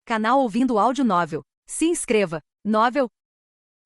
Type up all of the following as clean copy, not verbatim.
Canal Ouvindo Áudio Novel. Se inscreva. Novel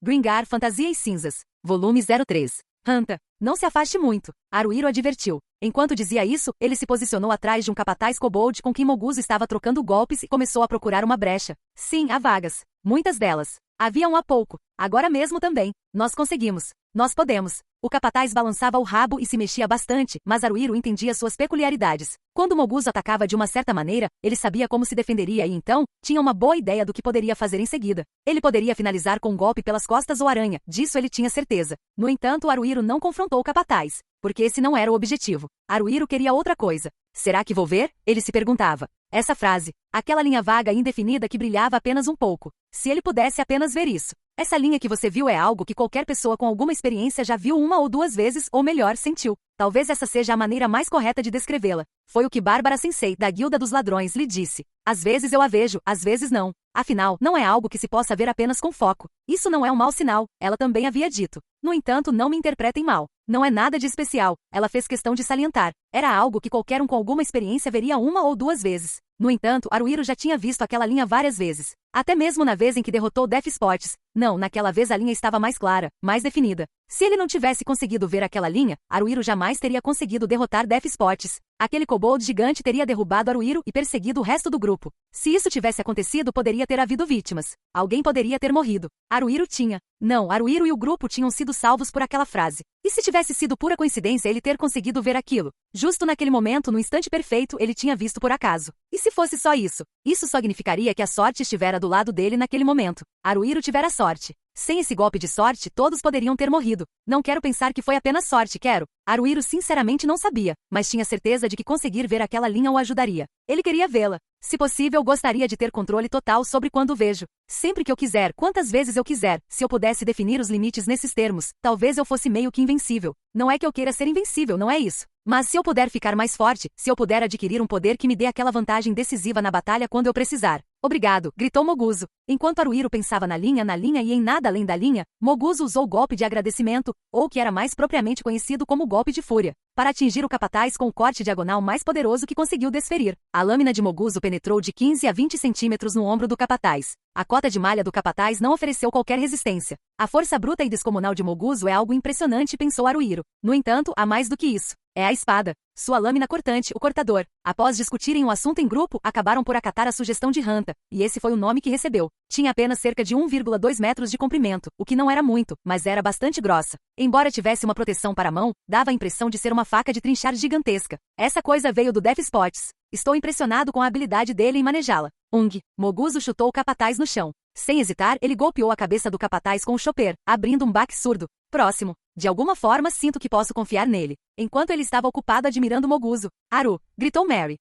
Gringar Fantasias Cinzas. Volume 03. Hanta, não se afaste muito, Haruhiro advertiu. Enquanto dizia isso, ele se posicionou atrás de um capataz kobold com quem Moguzo estava trocando golpes e começou a procurar uma brecha. Sim, há vagas. Muitas delas. Haviam há pouco. Agora mesmo também. Nós conseguimos. Nós podemos. O capataz balançava o rabo e se mexia bastante, mas Haruhiro entendia suas peculiaridades. Quando Moguzo atacava de uma certa maneira, ele sabia como se defenderia e então, tinha uma boa ideia do que poderia fazer em seguida. Ele poderia finalizar com um golpe pelas costas ou aranha, disso ele tinha certeza. No entanto, Haruhiro não confrontou o capataz, porque esse não era o objetivo. Haruhiro queria outra coisa. Será que vou ver? Ele se perguntava. Essa frase, aquela linha vaga e indefinida que brilhava apenas um pouco. Se ele pudesse apenas ver isso. Essa linha que você viu é algo que qualquer pessoa com alguma experiência já viu uma ou duas vezes, ou melhor, sentiu. Talvez essa seja a maneira mais correta de descrevê-la. Foi o que Bárbara Sensei, da Guilda dos Ladrões, lhe disse. Às vezes eu a vejo, às vezes não. Afinal, não é algo que se possa ver apenas com foco. Isso não é um mau sinal, ela também havia dito. No entanto, não me interpretem mal. Não é nada de especial, ela fez questão de salientar. Era algo que qualquer um com alguma experiência veria uma ou duas vezes. No entanto, Haruhiro já tinha visto aquela linha várias vezes. Até mesmo na vez em que derrotou Death Spots. Não, naquela vez a linha estava mais clara, mais definida. Se ele não tivesse conseguido ver aquela linha, Haruhiro jamais teria conseguido derrotar Death Spots. Aquele kobold gigante teria derrubado Haruhiro e perseguido o resto do grupo. Se isso tivesse acontecido, poderia ter havido vítimas. Alguém poderia ter morrido. Haruhiro tinha. Não, Haruhiro e o grupo tinham sido salvos por aquela frase. E se tivesse sido pura coincidência ele ter conseguido ver aquilo? Justo naquele momento, no instante perfeito, ele tinha visto por acaso. E se fosse só isso? Isso significaria que a sorte estivera do lado dele naquele momento. Haruhiro tivera sorte. Sem esse golpe de sorte, todos poderiam ter morrido. Não quero pensar que foi apenas sorte, quero. Haruhiro sinceramente não sabia, mas tinha certeza de que conseguir ver aquela linha o ajudaria. Ele queria vê-la. Se possível, gostaria de ter controle total sobre quando vejo. Sempre que eu quiser, quantas vezes eu quiser, se eu pudesse definir os limites nesses termos, talvez eu fosse meio que invencível. Não é que eu queira ser invencível, não é isso. Mas se eu puder ficar mais forte, se eu puder adquirir um poder que me dê aquela vantagem decisiva na batalha quando eu precisar. Obrigado, gritou Moguzo. Enquanto Haruhiro pensava na linha e em nada além da linha, Moguzo usou o golpe de agradecimento, ou que era mais propriamente conhecido como golpe de fúria, para atingir o capataz com o corte diagonal mais poderoso que conseguiu desferir. A lâmina de Moguzo penetrou de 15 a 20 centímetros no ombro do capataz. A cota de malha do capataz não ofereceu qualquer resistência. A força bruta e descomunal de Moguzo é algo impressionante, pensou Haruhiro. No entanto, há mais do que isso. É a espada. Sua lâmina cortante, o cortador. Após discutirem o assunto em grupo, acabaram por acatar a sugestão de Hanta, e esse foi o nome que recebeu. Tinha apenas cerca de 1,2 metros de comprimento, o que não era muito, mas era bastante grossa. Embora tivesse uma proteção para a mão, dava a impressão de ser uma faca de trinchar gigantesca. Essa coisa veio do Death Spots. Estou impressionado com a habilidade dele em manejá-la. Moguzo chutou o capataz no chão. Sem hesitar, ele golpeou a cabeça do capataz com o chopper, abrindo um baque surdo. Próximo. De alguma forma sinto que posso confiar nele. Enquanto ele estava ocupado admirando Moguzo. Haru, gritou Mary.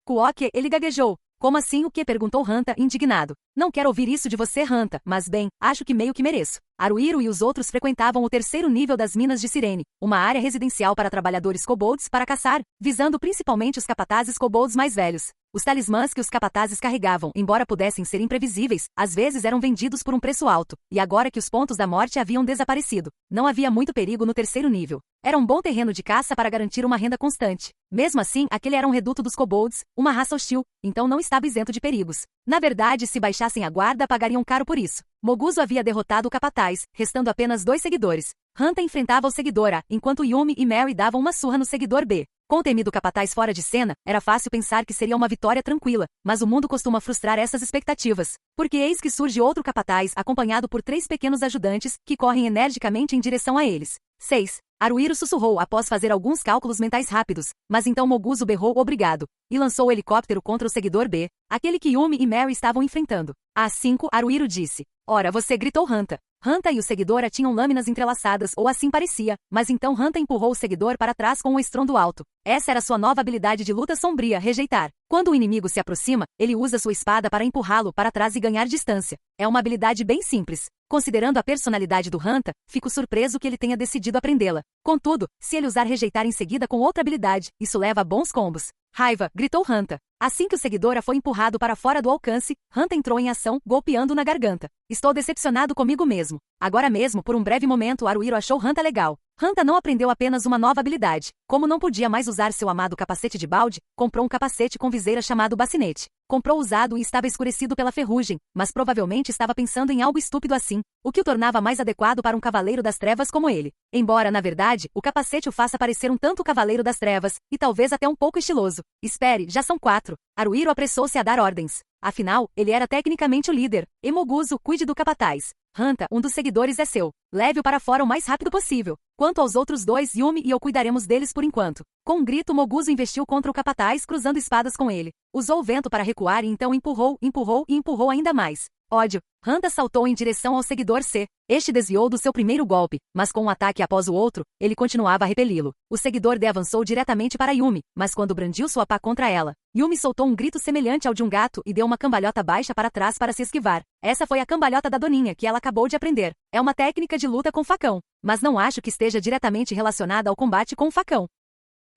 Kuoke, ele gaguejou. Como assim o que? Perguntou Hanta, indignado. Não quero ouvir isso de você, Hanta, mas bem, acho que meio que mereço. Haruhiro e os outros frequentavam o terceiro nível das Minas de Sirene, uma área residencial para trabalhadores kobolds para caçar, visando principalmente os capatazes kobolds mais velhos. Os talismãs que os capatazes carregavam, embora pudessem ser imprevisíveis, às vezes eram vendidos por um preço alto, e agora que os pontos da morte haviam desaparecido, não havia muito perigo no terceiro nível. Era um bom terreno de caça para garantir uma renda constante. Mesmo assim, aquele era um reduto dos kobolds, uma raça hostil, então não estava isento de perigos. Na verdade, se baixassem a guarda, pagariam caro por isso. Moguzo havia derrotado o capataz, restando apenas 2 seguidores. Hanta enfrentava o seguidor A, enquanto Yumi e Mary davam uma surra no seguidor B. Com o temido capataz fora de cena, era fácil pensar que seria uma vitória tranquila, mas o mundo costuma frustrar essas expectativas. Porque eis que surge outro capataz, acompanhado por 3 pequenos ajudantes, que correm energicamente em direção a eles. 6. Haruhiro sussurrou após fazer alguns cálculos mentais rápidos, mas então Moguzo berrou obrigado, e lançou o helicóptero contra o seguidor B, aquele que Yumi e Mary estavam enfrentando. A 5, Haruhiro disse. Ora, você, gritou Hanta. Hanta e o seguidor A tinham lâminas entrelaçadas, ou assim parecia, mas então Hanta empurrou o seguidor para trás com um estrondo alto. Essa era sua nova habilidade de luta sombria, rejeitar. Quando o inimigo se aproxima, ele usa sua espada para empurrá-lo para trás e ganhar distância. É uma habilidade bem simples. Considerando a personalidade do Hanta, fico surpreso que ele tenha decidido aprendê-la. Contudo, se ele usar rejeitar em seguida com outra habilidade, isso leva a bons combos. Raiva, gritou Hanta. Assim que o seguidor A foi empurrado para fora do alcance, Hanta entrou em ação, golpeando na garganta. Estou decepcionado comigo mesmo. Agora mesmo, por um breve momento, Haruhiro achou Hanta legal. Hanta não aprendeu apenas uma nova habilidade. Como não podia mais usar seu amado capacete de balde, comprou um capacete com viseira chamado bacinete. Comprou usado e estava escurecido pela ferrugem, mas provavelmente estava pensando em algo estúpido assim, o que o tornava mais adequado para um cavaleiro das trevas como ele. Embora, na verdade, o capacete o faça parecer um tanto cavaleiro das trevas, e talvez até um pouco estiloso. Espere, já são 4. Haruhiro apressou-se a dar ordens. Afinal, ele era tecnicamente o líder. Moguzo, cuide do capataz. Hanta, um dos seguidores é seu. Leve-o para fora o mais rápido possível. Quanto aos outros 2, Yumi e eu cuidaremos deles por enquanto. Com um grito, Moguzo investiu contra o capataz, cruzando espadas com ele. Usou o vento para recuar e então empurrou ainda mais. Ódio. Hanta saltou em direção ao seguidor C. Este desviou do seu primeiro golpe, mas com um ataque após o outro, ele continuava a repeli-lo. O seguidor D avançou diretamente para Yumi, mas quando brandiu sua pá contra ela, Yumi soltou um grito semelhante ao de um gato e deu uma cambalhota baixa para trás para se esquivar. Essa foi a cambalhota da Doninha que ela acabou de aprender. É uma técnica de luta com facão, mas não acho que esteja diretamente relacionada ao combate com o facão.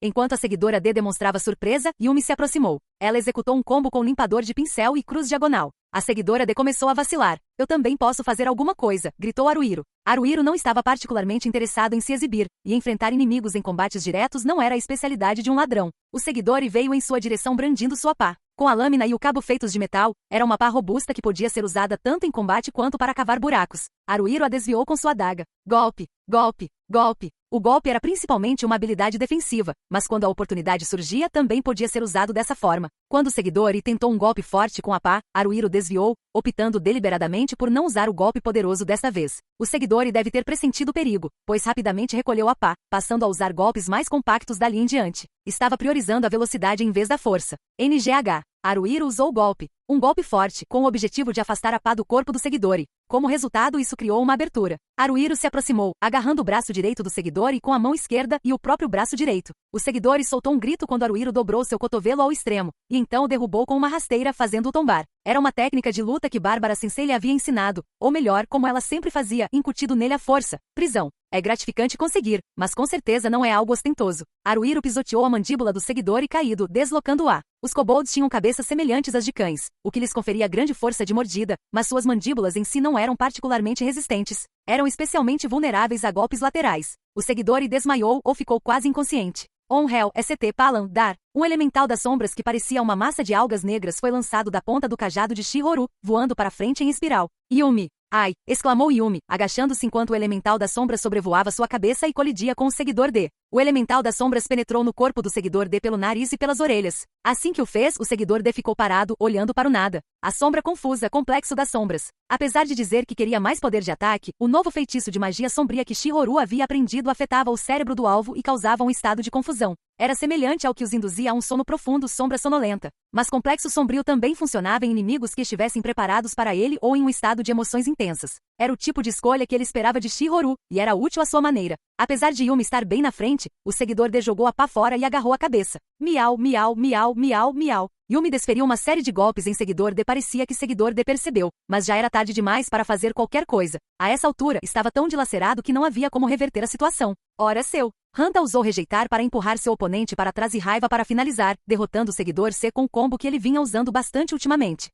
Enquanto a seguidora D demonstrava surpresa, Yumi se aproximou. Ela executou um combo com limpador de pincel e cruz diagonal. A seguidora D começou a vacilar. Eu também posso fazer alguma coisa, gritou Haruhiro. Haruhiro não estava particularmente interessado em se exibir, e enfrentar inimigos em combates diretos não era a especialidade de um ladrão. O seguidor veio em sua direção brandindo sua pá. Com a lâmina e o cabo feitos de metal, era uma pá robusta que podia ser usada tanto em combate quanto para cavar buracos. Haruhiro a desviou com sua adaga. Golpe, golpe, golpe. O golpe era principalmente uma habilidade defensiva, mas quando a oportunidade surgia também podia ser usado dessa forma. Quando o seguidor tentou um golpe forte com a pá, Haruhiro desviou, optando deliberadamente por não usar o golpe poderoso desta vez. O seguidor deve ter pressentido o perigo, pois rapidamente recolheu a pá, passando a usar golpes mais compactos dali em diante. Estava priorizando a velocidade em vez da força. NGH. Haruhiro usou o golpe. Um golpe forte, com o objetivo de afastar a pá do corpo do seguidor e, como resultado, isso criou uma abertura. Haruhiro se aproximou, agarrando o braço direito do seguidor com a mão esquerda e o próprio braço direito. O seguidor soltou um grito quando Haruhiro dobrou seu cotovelo ao extremo, e então o derrubou com uma rasteira fazendo-o tombar. Era uma técnica de luta que Bárbara Sensei lhe havia ensinado, ou melhor, como ela sempre fazia, incutido nele a força, prisão. É gratificante conseguir, mas com certeza não é algo ostentoso. Haruhiro pisoteou a mandíbula do seguidor caído, deslocando-a. Os kobolds tinham cabeças semelhantes às de cães, o que lhes conferia grande força de mordida, mas suas mandíbulas em si não eram particularmente resistentes. Eram especialmente vulneráveis a golpes laterais. O seguidor desmaiou ou ficou quase inconsciente. Onhel, ST Palan, Dar, um elemental das sombras que parecia uma massa de algas negras foi lançado da ponta do cajado de Shihoru, voando para frente em espiral. Yumi! Ai! Exclamou Yumi, agachando-se enquanto o elemental das sombras sobrevoava sua cabeça e colidia com o seguidor D. O elemental das sombras penetrou no corpo do seguidor D pelo nariz e pelas orelhas. Assim que o fez, o seguidor D ficou parado, olhando para o nada. A sombra confusa, complexo das sombras. Apesar de dizer que queria mais poder de ataque, o novo feitiço de magia sombria que Shihoru havia aprendido afetava o cérebro do alvo e causava um estado de confusão. Era semelhante ao que os induzia a um sono profundo, sombra sonolenta. Mas complexo sombrio também funcionava em inimigos que estivessem preparados para ele ou em um estado de emoções intensas. Era o tipo de escolha que ele esperava de Shihoru, e era útil à sua maneira. Apesar de Yumi estar bem na frente, o seguidor D jogou a pá fora e agarrou a cabeça. Miau, miau, miau, miau, miau. Yumi desferiu uma série de golpes em seguidor D. Parecia que seguidor D percebeu, mas já era tarde demais para fazer qualquer coisa. A essa altura, estava tão dilacerado que não havia como reverter a situação. Ora seu! Hanta usou rejeitar para empurrar seu oponente para trás e raiva para finalizar, derrotando o seguidor C com o combo que ele vinha usando bastante ultimamente.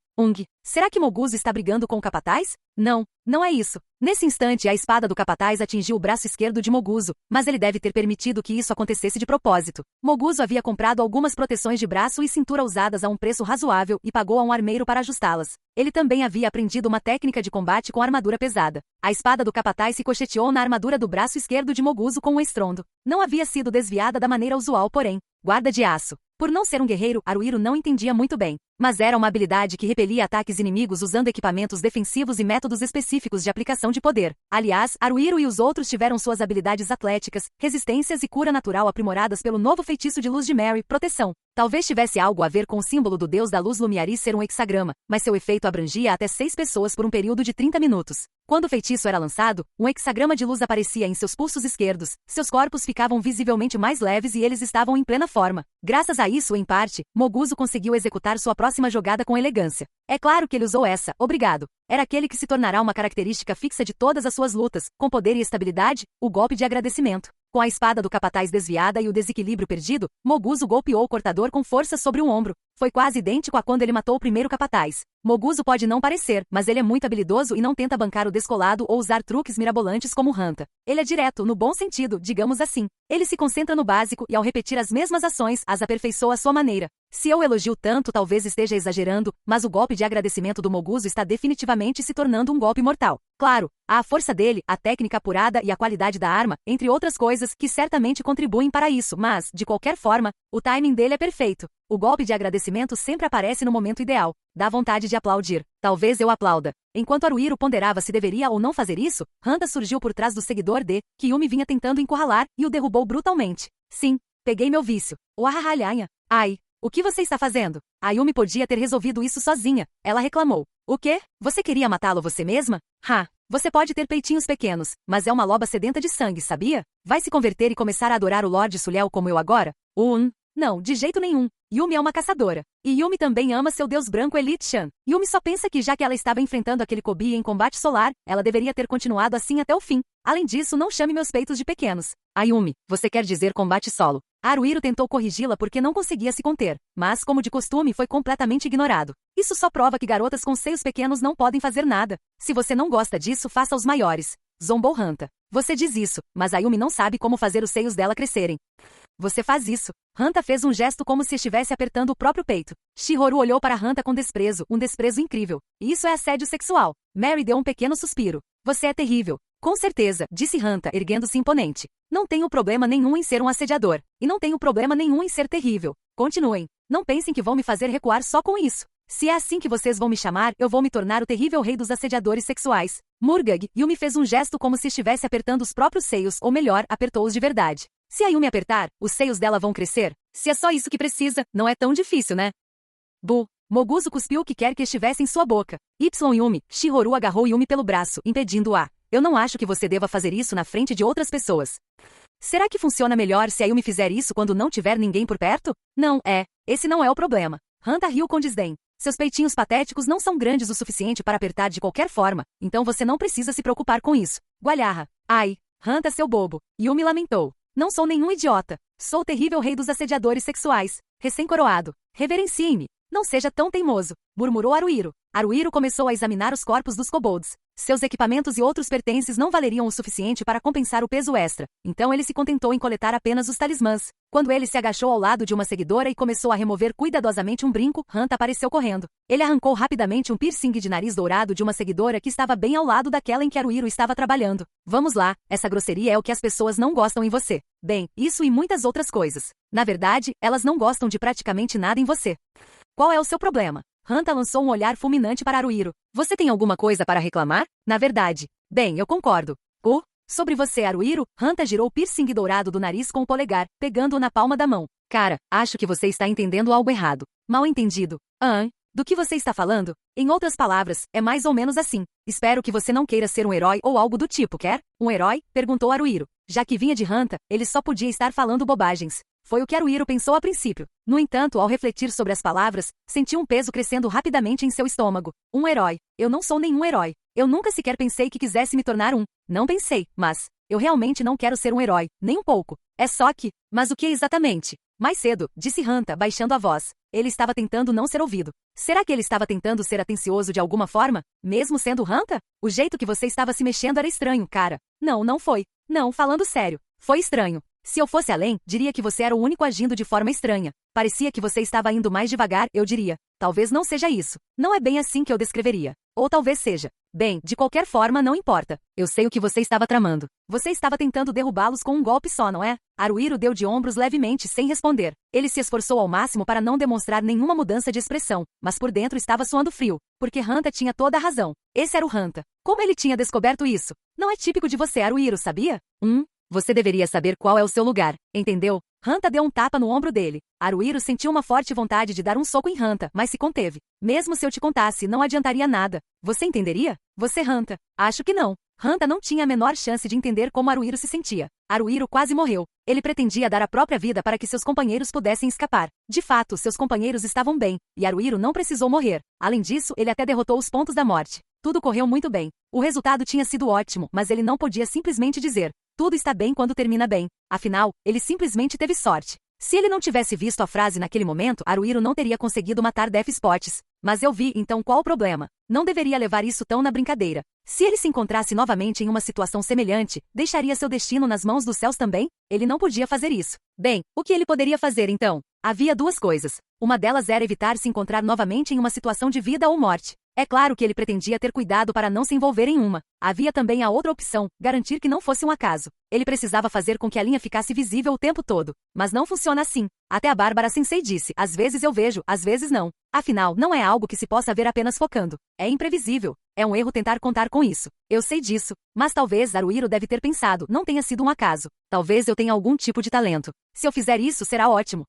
Será que Moguzo está brigando com o capataz? Não, não é isso. Nesse instante, a espada do capataz atingiu o braço esquerdo de Moguzo, mas ele deve ter permitido que isso acontecesse de propósito. Moguzo havia comprado algumas proteções de braço e cintura usadas a um preço razoável e pagou a um armeiro para ajustá-las. Ele também havia aprendido uma técnica de combate com armadura pesada. A espada do capataz se cocheteou na armadura do braço esquerdo de Moguzo com um estrondo. Não havia sido desviada da maneira usual, porém. Guarda de aço. Por não ser um guerreiro, Haruhiro não entendia muito bem. Mas era uma habilidade que repelia ataques inimigos usando equipamentos defensivos e métodos específicos de aplicação de poder. Aliás, Haruhiro e os outros tiveram suas habilidades atléticas, resistências e cura natural aprimoradas pelo novo feitiço de luz de Mary, proteção. Talvez tivesse algo a ver com o símbolo do deus da luz Lumiari ser um hexagrama, mas seu efeito abrangia até 6 pessoas por um período de 30 minutos. Quando o feitiço era lançado, um hexagrama de luz aparecia em seus pulsos esquerdos, seus corpos ficavam visivelmente mais leves e eles estavam em plena forma. Graças a isso, em parte, Moguzo conseguiu executar sua próxima jogada com elegância. É claro que ele usou essa, obrigado. Era aquele que se tornará uma característica fixa de todas as suas lutas, com poder e estabilidade, o golpe de agradecimento. Com a espada do capataz desviada e o desequilíbrio perdido, Moguzo golpeou o cortador com força sobre o ombro. Foi quase idêntico a quando ele matou o primeiro capataz. Moguzo pode não parecer, mas ele é muito habilidoso e não tenta bancar o descolado ou usar truques mirabolantes como Hanta. Ele é direto, no bom sentido, digamos assim. Ele se concentra no básico e ao repetir as mesmas ações, as aperfeiçoa à sua maneira. Se eu elogio tanto, talvez esteja exagerando, mas o golpe de agradecimento do Moguzo está definitivamente se tornando um golpe mortal. Claro, há a força dele, a técnica apurada e a qualidade da arma, entre outras coisas, que certamente contribuem para isso, mas, de qualquer forma, o timing dele é perfeito. O golpe de agradecimento sempre aparece no momento ideal. Dá vontade de aplaudir. Talvez eu aplauda. Enquanto Haruhiro ponderava se deveria ou não fazer isso, Hanta surgiu por trás do seguidor de, que Yumi vinha tentando encurralar, e o derrubou brutalmente. Sim, peguei meu vício. Uahahalhanha. Ai, o que você está fazendo? A Yumi podia ter resolvido isso sozinha. Ela reclamou. O quê? Você queria matá-lo você mesma? Você pode ter peitinhos pequenos, mas é uma loba sedenta de sangue, sabia? Vai se converter e começar a adorar o Lorde Sulhel como eu agora? Não, de jeito nenhum. Yumi é uma caçadora. E Yumi também ama seu deus branco Elite Shan. Yumi só pensa que já que ela estava enfrentando aquele Kobi em combate solar, ela deveria ter continuado assim até o fim. Além disso, não chame meus peitos de pequenos. Yumi, você quer dizer combate solo. Haruhiro tentou corrigi-la porque não conseguia se conter, mas, como de costume, foi completamente ignorado. Isso só prova que garotas com seios pequenos não podem fazer nada. Se você não gosta disso, faça os maiores. Zombou Hanta. Você diz isso, mas a Yumi não sabe como fazer os seios dela crescerem. Você faz isso. Hanta fez um gesto como se estivesse apertando o próprio peito. Shihoru olhou para Hanta com desprezo, um desprezo incrível. Isso é assédio sexual. Mary deu um pequeno suspiro. Você é terrível. Com certeza, disse Hanta, erguendo-se imponente. Não tenho problema nenhum em ser um assediador. E não tenho problema nenhum em ser terrível. Continuem. Não pensem que vão me fazer recuar só com isso. Se é assim que vocês vão me chamar, eu vou me tornar o terrível rei dos assediadores sexuais. Murgag, Yumi fez um gesto como se estivesse apertando os próprios seios, ou melhor, apertou-os de verdade. Se a Yumi apertar, os seios dela vão crescer? Se é só isso que precisa, não é tão difícil, né? Moguzo cuspiu o que quer que estivesse em sua boca. Yumi, Shihoru agarrou Yumi pelo braço, impedindo-a. Eu não acho que você deva fazer isso na frente de outras pessoas. Será que funciona melhor se a Yumi fizer isso quando não tiver ninguém por perto? Não, esse não é o problema. Hanta riu com desdém. Seus peitinhos patéticos não são grandes o suficiente para apertar de qualquer forma, então você não precisa se preocupar com isso. Gualharra. Ai, Hanta seu bobo. Yumi lamentou. Não sou nenhum idiota. Sou o terrível rei dos assediadores sexuais. Recém-coroado. Reverencie-me. Não seja tão teimoso, murmurou Haruhiro. Haruhiro começou a examinar os corpos dos kobolds. Seus equipamentos e outros pertences não valeriam o suficiente para compensar o peso extra, então ele se contentou em coletar apenas os talismãs. Quando ele se agachou ao lado de uma seguidora e começou a remover cuidadosamente um brinco, Hanta apareceu correndo. Ele arrancou rapidamente um piercing de nariz dourado de uma seguidora que estava bem ao lado daquela em que Haruhiro estava trabalhando. Vamos lá, essa grosseria é o que as pessoas não gostam em você. Bem, isso e muitas outras coisas. Na verdade, elas não gostam de praticamente nada em você. Qual é o seu problema? Hanta lançou um olhar fulminante para Haruhiro. Você tem alguma coisa para reclamar? Na verdade. Bem, eu concordo. Sobre você, Haruhiro, Hanta girou o piercing dourado do nariz com o polegar, pegando-o na palma da mão. Cara, acho que você está entendendo algo errado. Mal entendido. Do que você está falando? Em outras palavras, é mais ou menos assim. Espero que você não queira ser um herói ou algo do tipo, quer? Um herói? Perguntou Haruhiro. Já que vinha de Hanta, ele só podia estar falando bobagens. Foi o que Haruhiro pensou a princípio. No entanto, ao refletir sobre as palavras, sentiu um peso crescendo rapidamente em seu estômago. Um herói. Eu não sou nenhum herói. Eu nunca sequer pensei que quisesse me tornar um. Não pensei, mas... Eu realmente não quero ser um herói, nem um pouco. É só que... Mas o que exatamente? Mais cedo, disse Hanta, baixando a voz. Ele estava tentando não ser ouvido. Será que ele estava tentando ser atencioso de alguma forma? Mesmo sendo Hanta? O jeito que você estava se mexendo era estranho, cara. Não foi. Não, falando sério. Foi estranho. Se eu fosse além, diria que você era o único agindo de forma estranha. Parecia que você estava indo mais devagar, eu diria. Talvez não seja isso. Não é bem assim que eu descreveria. Ou talvez seja. Bem, de qualquer forma não importa. Eu sei o que você estava tramando. Você estava tentando derrubá-los com um golpe só, não é? Haruhiro deu de ombros levemente, sem responder. Ele se esforçou ao máximo para não demonstrar nenhuma mudança de expressão, mas por dentro estava suando frio, porque Hanta tinha toda a razão. Esse era o Hanta. Como ele tinha descoberto isso? Não é típico de você, Haruhiro, sabia? Você deveria saber qual é o seu lugar, entendeu? Hanta deu um tapa no ombro dele. Haruhiro sentiu uma forte vontade de dar um soco em Hanta, mas se conteve. Mesmo se eu te contasse, não adiantaria nada. Você entenderia? Você, Hanta? Acho que não. Hanta não tinha a menor chance de entender como Haruhiro se sentia. Haruhiro quase morreu. Ele pretendia dar a própria vida para que seus companheiros pudessem escapar. De fato, seus companheiros estavam bem, e Haruhiro não precisou morrer. Além disso, ele até derrotou os pontos da morte. Tudo correu muito bem. O resultado tinha sido ótimo, mas ele não podia simplesmente dizer: tudo está bem quando termina bem. Afinal, ele simplesmente teve sorte. Se ele não tivesse visto a frase naquele momento, Haruhiro não teria conseguido matar Death Spots. Mas eu vi, então qual o problema? Não deveria levar isso tão na brincadeira. Se ele se encontrasse novamente em uma situação semelhante, deixaria seu destino nas mãos dos céus também? Ele não podia fazer isso. Bem, o que ele poderia fazer então? Havia duas coisas. Uma delas era evitar se encontrar novamente em uma situação de vida ou morte. É claro que ele pretendia ter cuidado para não se envolver em uma. Havia também a outra opção, garantir que não fosse um acaso. Ele precisava fazer com que a linha ficasse visível o tempo todo. Mas não funciona assim. Até a Bárbara Sensei disse, às vezes eu vejo, às vezes não. Afinal, não é algo que se possa ver apenas focando. É imprevisível. É um erro tentar contar com isso. Eu sei disso. Mas talvez Haruhiro deve ter pensado, não tenha sido um acaso. Talvez eu tenha algum tipo de talento. Se eu fizer isso, será ótimo.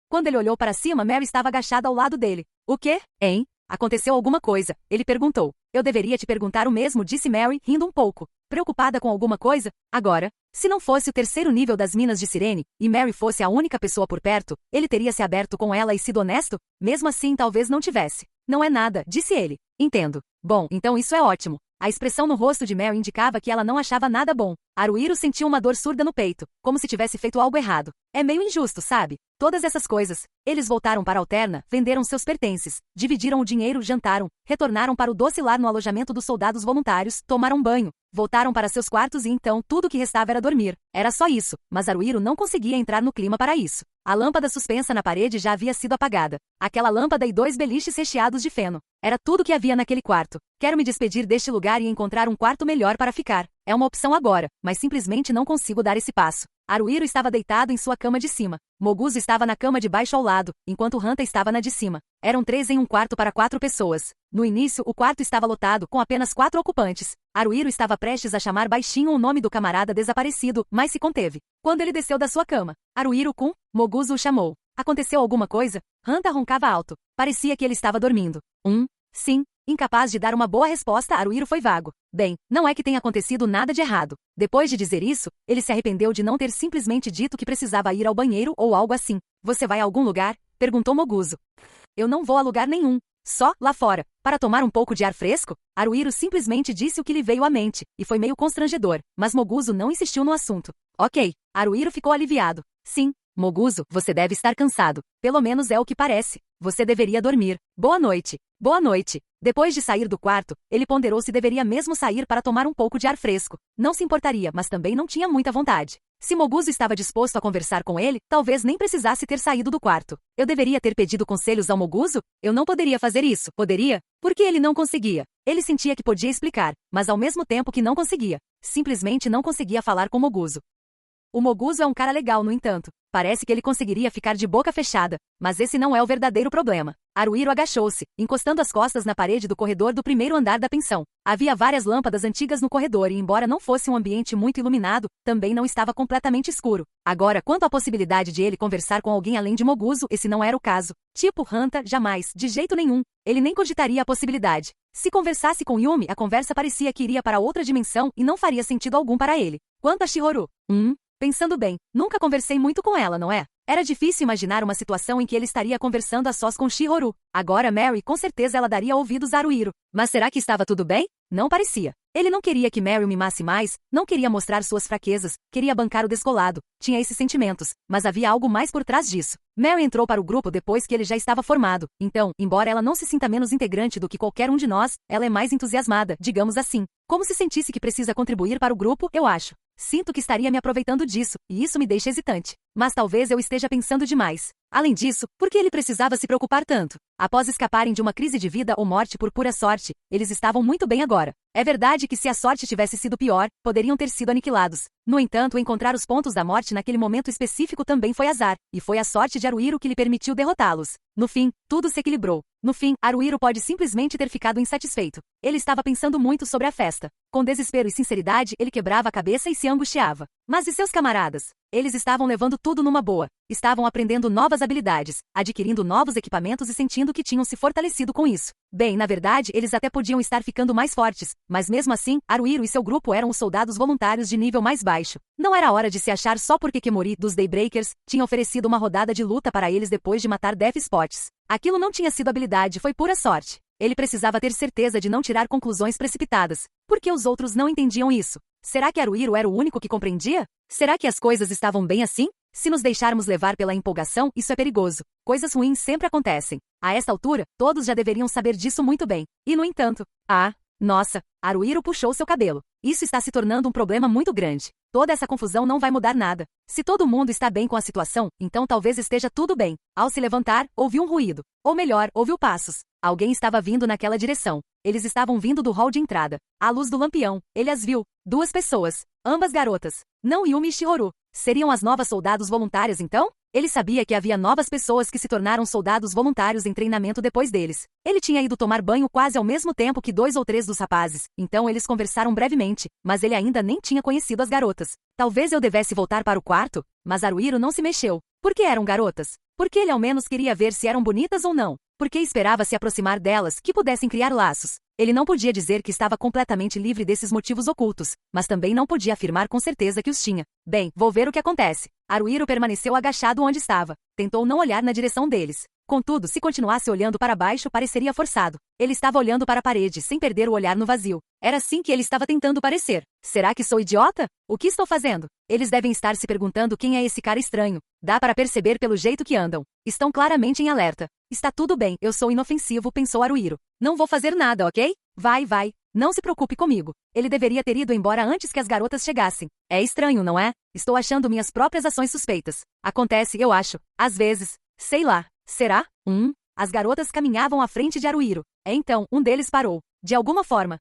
Quando ele olhou para cima, Mary estava agachada ao lado dele. O quê? Hein? Aconteceu alguma coisa? Ele perguntou. Eu deveria te perguntar o mesmo, disse Mary, rindo um pouco. Preocupada com alguma coisa? Agora, se não fosse o terceiro nível das minas de Sirene, e Mary fosse a única pessoa por perto, ele teria se aberto com ela e sido honesto? Mesmo assim, talvez não tivesse. Não é nada, disse ele. Entendo. Bom, então isso é ótimo. A expressão no rosto de Mary indicava que ela não achava nada bom. Haruhiro sentiu uma dor surda no peito, como se tivesse feito algo errado. É meio injusto, sabe? Todas essas coisas. Eles voltaram para a Alterna, venderam seus pertences, dividiram o dinheiro, jantaram, retornaram para o doce lar no alojamento dos soldados voluntários, tomaram banho, voltaram para seus quartos e então tudo o que restava era dormir. Era só isso, mas Haruhiro não conseguia entrar no clima para isso. A lâmpada suspensa na parede já havia sido apagada. Aquela lâmpada e 2 beliches recheados de feno. Era tudo que havia naquele quarto. Quero me despedir deste lugar e encontrar um quarto melhor para ficar. É uma opção agora, mas simplesmente não consigo dar esse passo. Haruhiro estava deitado em sua cama de cima. Moguzo estava na cama de baixo ao lado, enquanto Hanta estava na de cima. Eram 3 em um quarto para 4 pessoas. No início, o quarto estava lotado, com apenas 4 ocupantes. Haruhiro estava prestes a chamar baixinho o nome do camarada desaparecido, mas se conteve. Quando ele desceu da sua cama, Haruhiro-kun, Moguzo o chamou. Aconteceu alguma coisa? Hanta roncava alto. Parecia que ele estava dormindo. Sim. Incapaz de dar uma boa resposta, Haruhiro foi vago. Bem, não é que tenha acontecido nada de errado. Depois de dizer isso, ele se arrependeu de não ter simplesmente dito que precisava ir ao banheiro ou algo assim. Você vai a algum lugar? Perguntou Moguzo. Eu não vou a lugar nenhum. Só, lá fora. Para tomar um pouco de ar fresco? Haruhiro simplesmente disse o que lhe veio à mente, e foi meio constrangedor, mas Moguzo não insistiu no assunto. Ok. Haruhiro ficou aliviado. Sim. Moguzo, você deve estar cansado. Pelo menos é o que parece. Você deveria dormir. Boa noite. Boa noite. Depois de sair do quarto, ele ponderou se deveria mesmo sair para tomar um pouco de ar fresco. Não se importaria, mas também não tinha muita vontade. Se Moguzo estava disposto a conversar com ele, talvez nem precisasse ter saído do quarto. Eu deveria ter pedido conselhos ao Moguzo? Eu não poderia fazer isso, poderia? Porque ele não conseguia. Ele sentia que podia explicar, mas ao mesmo tempo que não conseguia. Simplesmente não conseguia falar com Moguzo. O Moguzo é um cara legal, no entanto. Parece que ele conseguiria ficar de boca fechada, mas esse não é o verdadeiro problema. Haruhiro agachou-se, encostando as costas na parede do corredor do primeiro andar da pensão. Havia várias lâmpadas antigas no corredor e, embora não fosse um ambiente muito iluminado, também não estava completamente escuro. Agora, quanto à possibilidade de ele conversar com alguém além de Moguzo, esse não era o caso. Tipo Hanta, jamais, de jeito nenhum. Ele nem cogitaria a possibilidade. Se conversasse com Yumi, a conversa parecia que iria para outra dimensão e não faria sentido algum para ele. Quanto a Shihoru? Pensando bem, nunca conversei muito com ela, não é? Era difícil imaginar uma situação em que ele estaria conversando a sós com Shihoru. Agora Mary, com certeza ela daria ouvidos a Haruhiro. Mas será que estava tudo bem? Não parecia. Ele não queria que Mary o mimasse mais, não queria mostrar suas fraquezas, queria bancar o descolado. Tinha esses sentimentos, mas havia algo mais por trás disso. Mary entrou para o grupo depois que ele já estava formado. Então, embora ela não se sinta menos integrante do que qualquer um de nós, ela é mais entusiasmada, digamos assim. Como se sentisse que precisa contribuir para o grupo, eu acho. Sinto que estaria me aproveitando disso, e isso me deixa hesitante. Mas talvez eu esteja pensando demais. Além disso, por que ele precisava se preocupar tanto? Após escaparem de uma crise de vida ou morte por pura sorte, eles estavam muito bem agora. É verdade que se a sorte tivesse sido pior, poderiam ter sido aniquilados. No entanto, encontrar os pontos da morte naquele momento específico também foi azar, e foi a sorte de Haruhiro que lhe permitiu derrotá-los. No fim, tudo se equilibrou. No fim, Haruhiro pode simplesmente ter ficado insatisfeito. Ele estava pensando muito sobre a festa. Com desespero e sinceridade, ele quebrava a cabeça e se angustiava. Mas e seus camaradas? Eles estavam levando tudo numa boa. Estavam aprendendo novas habilidades, adquirindo novos equipamentos e sentindo que tinham se fortalecido com isso. Bem, na verdade, eles até podiam estar ficando mais fortes, mas mesmo assim, Haruhiro e seu grupo eram os soldados voluntários de nível mais baixo. Não era hora de se achar só porque Kemori, dos Daybreakers, tinha oferecido uma rodada de luta para eles depois de matar Death Spots. Aquilo não tinha sido habilidade, foi pura sorte. Ele precisava ter certeza de não tirar conclusões precipitadas. Por que os outros não entendiam isso? Será que Haruhiro era o único que compreendia? Será que as coisas estavam bem assim? Se nos deixarmos levar pela empolgação, isso é perigoso. Coisas ruins sempre acontecem. A esta altura, todos já deveriam saber disso muito bem. E no entanto, nossa, Haruhiro puxou seu cabelo. Isso está se tornando um problema muito grande. Toda essa confusão não vai mudar nada. Se todo mundo está bem com a situação, então talvez esteja tudo bem. Ao se levantar, ouviu um ruído. Ou melhor, ouviu passos. Alguém estava vindo naquela direção. Eles estavam vindo do hall de entrada. À luz do lampião, ele as viu. 2 pessoas. Ambas garotas. Não Yumi e Shihoru. Seriam as novas soldados voluntárias então? Ele sabia que havia novas pessoas que se tornaram soldados voluntários em treinamento depois deles. Ele tinha ido tomar banho quase ao mesmo tempo que 2 ou 3 dos rapazes, então eles conversaram brevemente, mas ele ainda nem tinha conhecido as garotas. Talvez eu devesse voltar para o quarto, mas Haruhiro não se mexeu. Por que eram garotas? Porque ele ao menos queria ver se eram bonitas ou não. Porque esperava se aproximar delas, que pudessem criar laços. Ele não podia dizer que estava completamente livre desses motivos ocultos, mas também não podia afirmar com certeza que os tinha. Bem, vou ver o que acontece. Haruhiro permaneceu agachado onde estava. Tentou não olhar na direção deles. Contudo, se continuasse olhando para baixo, pareceria forçado. Ele estava olhando para a parede, sem perder o olhar no vazio. Era assim que ele estava tentando parecer. Será que sou idiota? O que estou fazendo? Eles devem estar se perguntando quem é esse cara estranho. Dá para perceber pelo jeito que andam. Estão claramente em alerta. Está tudo bem, eu sou inofensivo, pensou Haruhiro. Não vou fazer nada, ok? Vai. Não se preocupe comigo. Ele deveria ter ido embora antes que as garotas chegassem. É estranho, não é? Estou achando minhas próprias ações suspeitas. Acontece, eu acho. Às vezes. Sei lá. Será? As garotas caminhavam à frente de Haruhiro. Então, um deles parou. De alguma forma.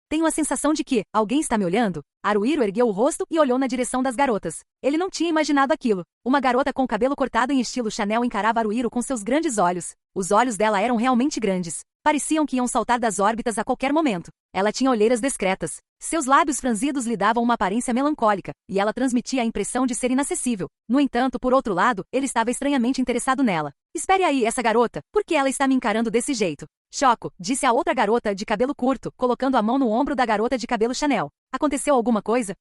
Tenho a sensação de que alguém está me olhando. Haruhiro ergueu o rosto e olhou na direção das garotas. Ele não tinha imaginado aquilo. Uma garota com cabelo cortado em estilo Chanel encarava Haruhiro com seus grandes olhos. Os olhos dela eram realmente grandes. Pareciam que iam saltar das órbitas a qualquer momento. Ela tinha olheiras discretas. Seus lábios franzidos lhe davam uma aparência melancólica, e ela transmitia a impressão de ser inacessível. No entanto, por outro lado, ele estava estranhamente interessado nela. Espere aí, essa garota. Por que ela está me encarando desse jeito? Choco, disse a outra garota de cabelo curto, colocando a mão no ombro da garota de cabelo Chanel. Aconteceu alguma coisa?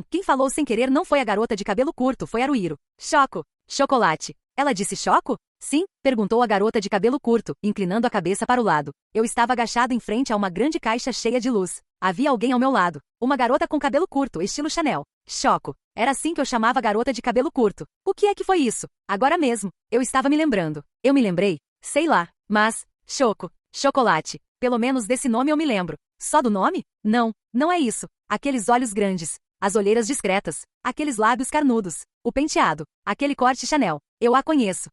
Quem falou sem querer não foi a garota de cabelo curto, foi Haruhiro. Choco. Chocolate. Ela disse choco? Sim? Perguntou a garota de cabelo curto, inclinando a cabeça para o lado. Eu estava agachado em frente a uma grande caixa cheia de luz. Havia alguém ao meu lado. Uma garota com cabelo curto, estilo Chanel. Choco. Era assim que eu chamava a garota de cabelo curto. O que é que foi isso? Agora mesmo. Eu estava me lembrando. Eu me lembrei? Sei lá. Mas, Choco. Chocolate. Pelo menos desse nome eu me lembro. Só do nome? Não é isso. Aqueles olhos grandes. As olheiras discretas. Aqueles lábios carnudos. O penteado. Aquele corte Chanel. Eu a conheço.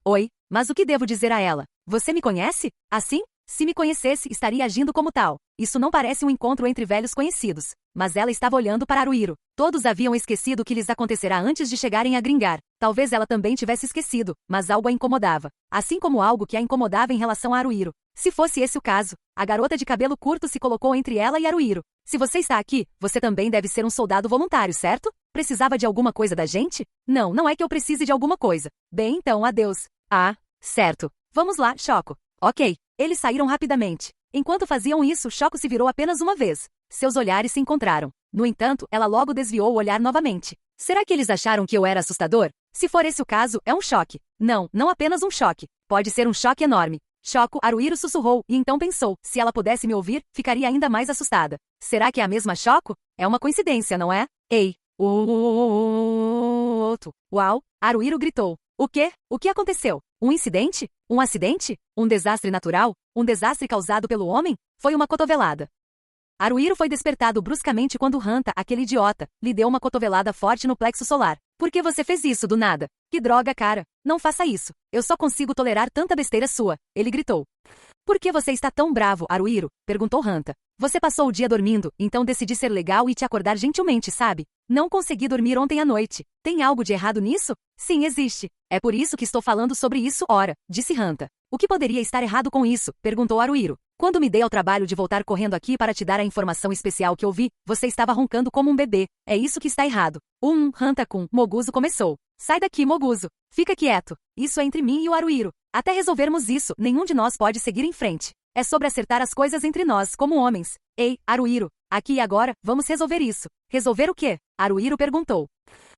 Oi. Mas o que devo dizer a ela? Você me conhece? Assim? Se me conhecesse, estaria agindo como tal. Isso não parece um encontro entre velhos conhecidos. Mas ela estava olhando para Haruhiro. Todos haviam esquecido o que lhes acontecerá antes de chegarem a Gringar. Talvez ela também tivesse esquecido, mas algo a incomodava. Assim como algo que a incomodava em relação a Haruhiro. Se fosse esse o caso, a garota de cabelo curto se colocou entre ela e Haruhiro. Se você está aqui, você também deve ser um soldado voluntário, certo? Precisava de alguma coisa da gente? Não é que eu precise de alguma coisa. Bem, então, adeus. Certo. Vamos lá, Choco. Ok. Eles saíram rapidamente. Enquanto faziam isso, Choco se virou apenas uma vez. Seus olhares se encontraram. No entanto, ela logo desviou o olhar novamente. Será que eles acharam que eu era assustador? Se for esse o caso, é um choque. Não apenas um choque. Pode ser um choque enorme. Choco, Haruhiro sussurrou, e então pensou, se ela pudesse me ouvir, ficaria ainda mais assustada. Será que é a mesma Choco? É uma coincidência, não é? Ei! Uau! Haruhiro gritou. O quê? O que aconteceu? Um incidente? Um acidente? Um desastre natural? Um desastre causado pelo homem? Foi uma cotovelada. Haruhiro foi despertado bruscamente quando Hanta, aquele idiota, lhe deu uma cotovelada forte no plexo solar. Por que você fez isso do nada? Que droga, cara. Não faça isso. Eu só consigo tolerar tanta besteira sua. Ele gritou. Por que você está tão bravo, Haruhiro? Perguntou Hanta. Você passou o dia dormindo, então decidi ser legal e te acordar gentilmente, sabe? Não consegui dormir ontem à noite. Tem algo de errado nisso? Sim, existe. É por isso que estou falando sobre isso, ora, disse Hanta. O que poderia estar errado com isso? Perguntou Haruhiro. Quando me dei ao trabalho de voltar correndo aqui para te dar a informação especial que ouvi, você estava roncando como um bebê. É isso que está errado. Hanta-kun, Moguzo começou. Sai daqui, Moguzo. Fica quieto. Isso é entre mim e o Haruhiro. Até resolvermos isso, nenhum de nós pode seguir em frente. É sobre acertar as coisas entre nós, como homens. Ei, Haruhiro, aqui e agora, vamos resolver isso. Resolver o quê? Haruhiro perguntou.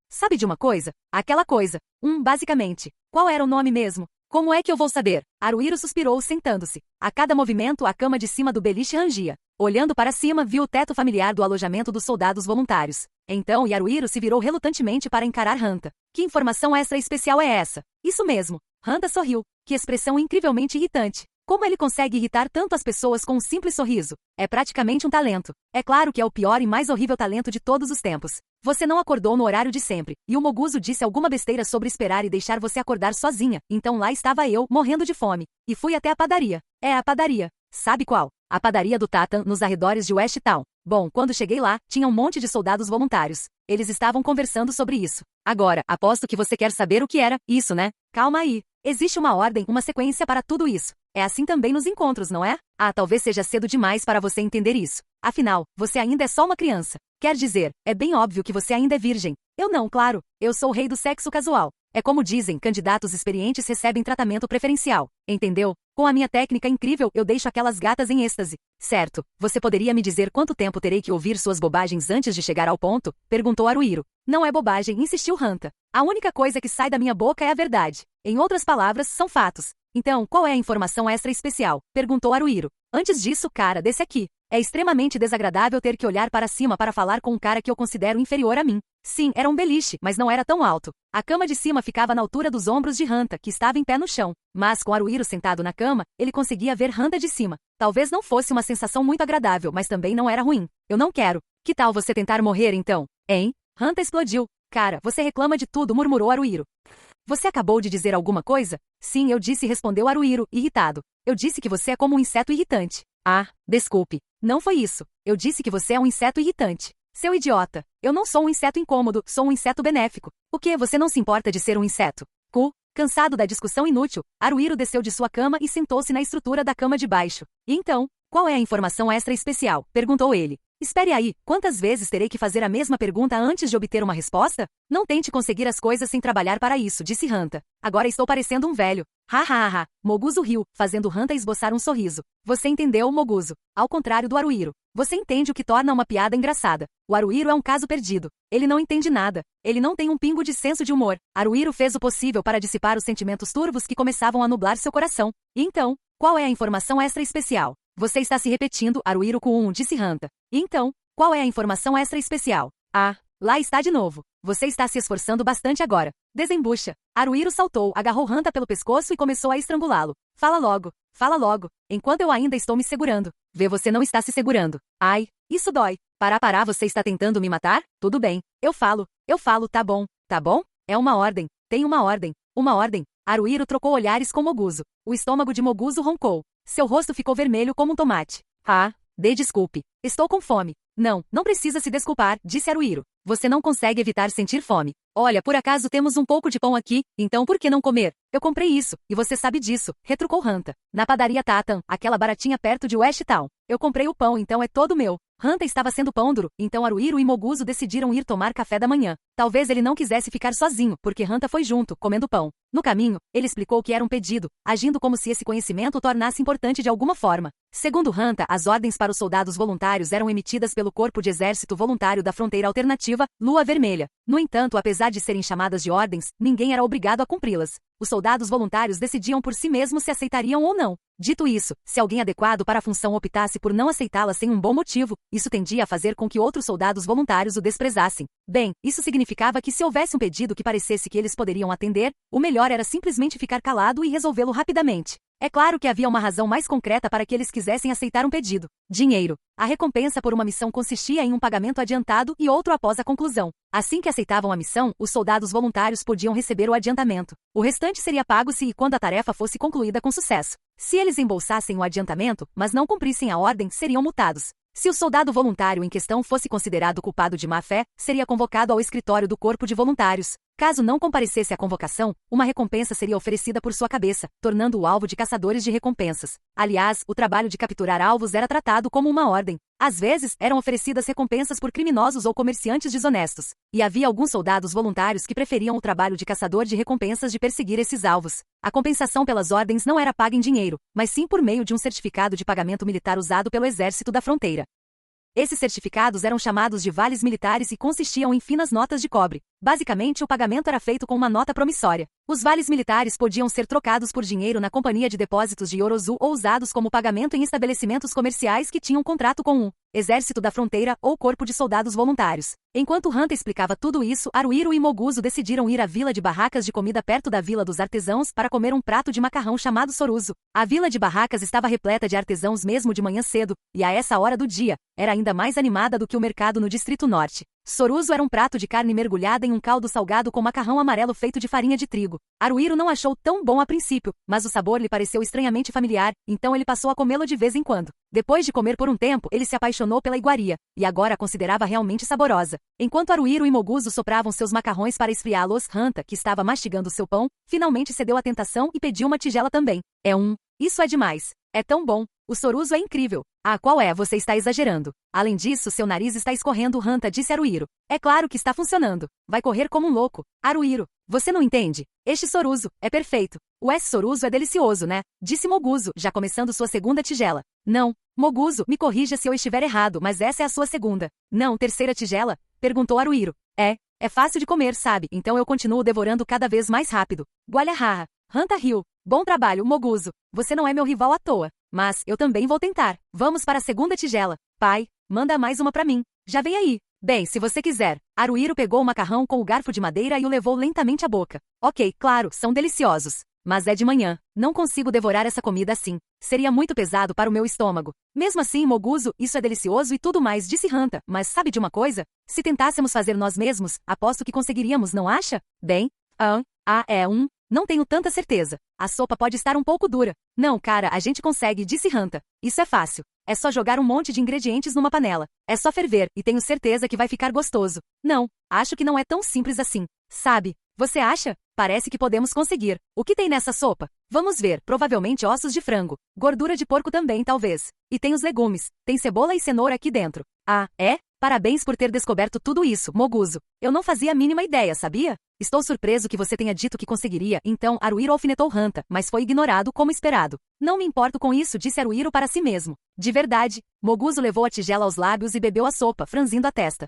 Sabe de uma coisa? Aquela coisa. Basicamente. Qual era o nome mesmo? Como é que eu vou saber? Haruhiro suspirou sentando-se. A cada movimento, a cama de cima do beliche rangia. Olhando para cima, viu o teto familiar do alojamento dos soldados voluntários. Então, Haruhiro se virou relutantemente para encarar Hanta. Que informação extra especial é essa? Isso mesmo. Hanta sorriu. Que expressão incrivelmente irritante. Como ele consegue irritar tanto as pessoas com um simples sorriso? É praticamente um talento. É claro que é o pior e mais horrível talento de todos os tempos. Você não acordou no horário de sempre, e o Moguzo disse alguma besteira sobre esperar e deixar você acordar sozinha. Então lá estava eu, morrendo de fome. E fui até a padaria. É a padaria. Sabe qual? A padaria do Tatan, nos arredores de West Town. Bom, quando cheguei lá, tinha um monte de soldados voluntários. Eles estavam conversando sobre isso. Agora, aposto que você quer saber o que era isso, né? Calma aí. Existe uma ordem, uma sequência para tudo isso. É assim também nos encontros, não é? Ah, talvez seja cedo demais para você entender isso. Afinal, você ainda é só uma criança. Quer dizer, é bem óbvio que você ainda é virgem. Eu não, claro. Eu sou o rei do sexo casual. É como dizem, candidatos experientes recebem tratamento preferencial. Entendeu? Com a minha técnica incrível, eu deixo aquelas gatas em êxtase. Certo. Você poderia me dizer quanto tempo terei que ouvir suas bobagens antes de chegar ao ponto? Perguntou Haruhiro. Não é bobagem, insistiu Hanta. A única coisa que sai da minha boca é a verdade. Em outras palavras, são fatos. Então, qual é a informação extra especial? Perguntou Haruhiro. Antes disso, cara, desse aqui. É extremamente desagradável ter que olhar para cima para falar com um cara que eu considero inferior a mim. Sim, era um beliche, mas não era tão alto. A cama de cima ficava na altura dos ombros de Hanta, que estava em pé no chão. Mas com Haruhiro sentado na cama, ele conseguia ver Hanta de cima. Talvez não fosse uma sensação muito agradável, mas também não era ruim. Eu não quero. Que tal você tentar morrer então? Hein? Hanta explodiu. Cara, você reclama de tudo, murmurou Haruhiro. Você acabou de dizer alguma coisa? Sim, eu disse, respondeu Haruhiro, irritado. Eu disse que você é como um inseto irritante. Ah, desculpe. Não foi isso. Eu disse que você é um inseto irritante. Seu idiota. Eu não sou um inseto incômodo, sou um inseto benéfico. O que, você não se importa de ser um inseto? Cansado da discussão inútil, Haruhiro desceu de sua cama e sentou-se na estrutura da cama de baixo. E então, qual é a informação extra especial? Perguntou ele. Espere aí, quantas vezes terei que fazer a mesma pergunta antes de obter uma resposta? Não tente conseguir as coisas sem trabalhar para isso, disse Hanta. Agora estou parecendo um velho. Ha ha ha ha. Moguzo riu, fazendo Hanta esboçar um sorriso. Você entendeu, Moguzo? Ao contrário do Haruhiro. Você entende o que torna uma piada engraçada. O Haruhiro é um caso perdido. Ele não entende nada. Ele não tem um pingo de senso de humor. Haruhiro fez o possível para dissipar os sentimentos turvos que começavam a nublar seu coração. E então, qual é a informação extra especial? Você está se repetindo, Haruhiro Kun, disse Hanta. E então, qual é a informação extra especial? Ah, lá está de novo. Você está se esforçando bastante agora. Desembucha. Haruhiro saltou, agarrou Hanta pelo pescoço e começou a estrangulá-lo. Fala logo, enquanto eu ainda estou me segurando. Vê, você não está se segurando. Ai, isso dói. Pará, você está tentando me matar? Tudo bem. Eu falo, tá bom. Tá bom? É uma ordem. Tem uma ordem. Uma ordem. Haruhiro trocou olhares com Moguzo. O estômago de Moguzo roncou. Seu rosto ficou vermelho como um tomate. Ah, desculpe. Estou com fome. Não precisa se desculpar, disse Haruhiro. Você não consegue evitar sentir fome. Olha, por acaso temos um pouco de pão aqui, então por que não comer? Eu comprei isso, e você sabe disso, retrucou Hanta. Na padaria Tatan, aquela baratinha perto de West Town. Eu comprei o pão, então é todo meu. Hanta estava sendo pão duro, então Haruhiro e Moguzo decidiram ir tomar café da manhã. Talvez ele não quisesse ficar sozinho, porque Hanta foi junto, comendo pão. No caminho, ele explicou que era um pedido, agindo como se esse conhecimento o tornasse importante de alguma forma. Segundo Hanta, as ordens para os soldados voluntários eram emitidas pelo Corpo de Exército Voluntário da Fronteira Alternativa, Lua Vermelha. No entanto, apesar de serem chamadas de ordens, ninguém era obrigado a cumpri-las. Os soldados voluntários decidiam por si mesmos se aceitariam ou não. Dito isso, se alguém adequado para a função optasse por não aceitá-la sem um bom motivo, isso tendia a fazer com que outros soldados voluntários o desprezassem. Bem, isso significava que se houvesse um pedido que parecesse que eles poderiam atender, o melhor era simplesmente ficar calado e resolvê-lo rapidamente. É claro que havia uma razão mais concreta para que eles quisessem aceitar um pedido. Dinheiro. A recompensa por uma missão consistia em um pagamento adiantado e outro após a conclusão. Assim que aceitavam a missão, os soldados voluntários podiam receber o adiantamento. O restante seria pago se e quando a tarefa fosse concluída com sucesso. Se eles embolsassem o adiantamento, mas não cumprissem a ordem, seriam multados. Se o soldado voluntário em questão fosse considerado culpado de má-fé, seria convocado ao escritório do Corpo de Voluntários. Caso não comparecesse à convocação, uma recompensa seria oferecida por sua cabeça, tornando-o alvo de caçadores de recompensas. Aliás, o trabalho de capturar alvos era tratado como uma ordem. Às vezes, eram oferecidas recompensas por criminosos ou comerciantes desonestos. E havia alguns soldados voluntários que preferiam o trabalho de caçador de recompensas de perseguir esses alvos. A compensação pelas ordens não era paga em dinheiro, mas sim por meio de um certificado de pagamento militar usado pelo Exército da Fronteira. Esses certificados eram chamados de vales militares e consistiam em finas notas de cobre. Basicamente, o pagamento era feito com uma nota promissória. Os vales militares podiam ser trocados por dinheiro na companhia de depósitos de Yorozu ou usados como pagamento em estabelecimentos comerciais que tinham contrato com um exército da fronteira ou corpo de soldados voluntários. Enquanto Hanta explicava tudo isso, Haruhiro e Moguzo decidiram ir à vila de barracas de comida perto da vila dos artesãos para comer um prato de macarrão chamado soruso. A vila de barracas estava repleta de artesãos mesmo de manhã cedo, e a essa hora do dia, era ainda mais animada do que o mercado no Distrito Norte. Soruso era um prato de carne mergulhada em um caldo salgado com macarrão amarelo feito de farinha de trigo. Haruhiro não achou tão bom a princípio, mas o sabor lhe pareceu estranhamente familiar, então ele passou a comê-lo de vez em quando. Depois de comer por um tempo, ele se apaixonou pela iguaria, e agora a considerava realmente saborosa. Enquanto Haruhiro e Moguzo sopravam seus macarrões para esfriá-los, Hanta, que estava mastigando seu pão, finalmente cedeu à tentação e pediu uma tigela também. Isso é demais. É tão bom. O soruso é incrível. Ah, qual é? Você está exagerando. Além disso, seu nariz está escorrendo, Hanta disse Haruhiro. É claro que está funcionando. Vai correr como um louco. Haruhiro, você não entende? Este soruso é perfeito. O soruso é delicioso, né? Disse Moguzo, já começando sua segunda tigela. Não, Moguzo, me corrija se eu estiver errado, mas essa é a sua segunda. Não, terceira tigela? Perguntou Haruhiro. É fácil de comer, sabe? Então eu continuo devorando cada vez mais rápido. Gualhahaha. Hanta riu. Bom trabalho, Moguzo. Você não é meu rival à toa. Mas eu também vou tentar. Vamos para a segunda tigela. Pai, manda mais uma para mim. Já vem aí. Bem, se você quiser. Haruhiro pegou o macarrão com o garfo de madeira e o levou lentamente à boca. Ok, claro, são deliciosos. Mas é de manhã. Não consigo devorar essa comida assim. Seria muito pesado para o meu estômago. Mesmo assim, Moguzo, isso é delicioso e tudo mais, disse Hanta. Mas sabe de uma coisa? Se tentássemos fazer nós mesmos, aposto que conseguiríamos, não acha? Bem, não tenho tanta certeza. A sopa pode estar um pouco dura. Não, cara, a gente consegue, disse Hanta. Isso é fácil. É só jogar um monte de ingredientes numa panela. É só ferver, e tenho certeza que vai ficar gostoso. Não, acho que não é tão simples assim. Sabe? Você acha? Parece que podemos conseguir. O que tem nessa sopa? Vamos ver, provavelmente ossos de frango. Gordura de porco também, talvez. E tem os legumes. Tem cebola e cenoura aqui dentro. Ah, é? Parabéns por ter descoberto tudo isso, Moguzo. Eu não fazia a mínima ideia, sabia? Estou surpreso que você tenha dito que conseguiria, então Haruhiro alfinetou Hanta, mas foi ignorado como esperado. Não me importo com isso, disse Haruhiro para si mesmo. De verdade. Moguzo levou a tigela aos lábios e bebeu a sopa, franzindo a testa.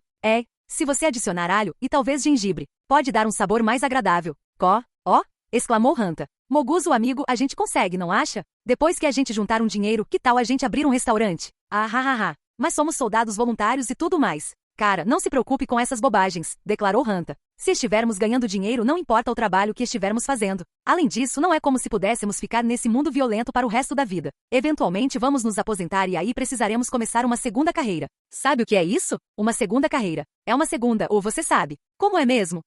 Se você adicionar alho e talvez gengibre, pode dar um sabor mais agradável. Exclamou Hanta. Moguzo, amigo, a gente consegue, não acha? Depois que a gente juntar um dinheiro, que tal a gente abrir um restaurante? Mas somos soldados voluntários e tudo mais. Cara, não se preocupe com essas bobagens, declarou Hanta. Se estivermos ganhando dinheiro, não importa o trabalho que estivermos fazendo. Além disso, não é como se pudéssemos ficar nesse mundo violento para o resto da vida. Eventualmente vamos nos aposentar e aí precisaremos começar uma segunda carreira. Sabe o que é isso? Uma segunda carreira. É uma segunda, ou você sabe. Como é mesmo?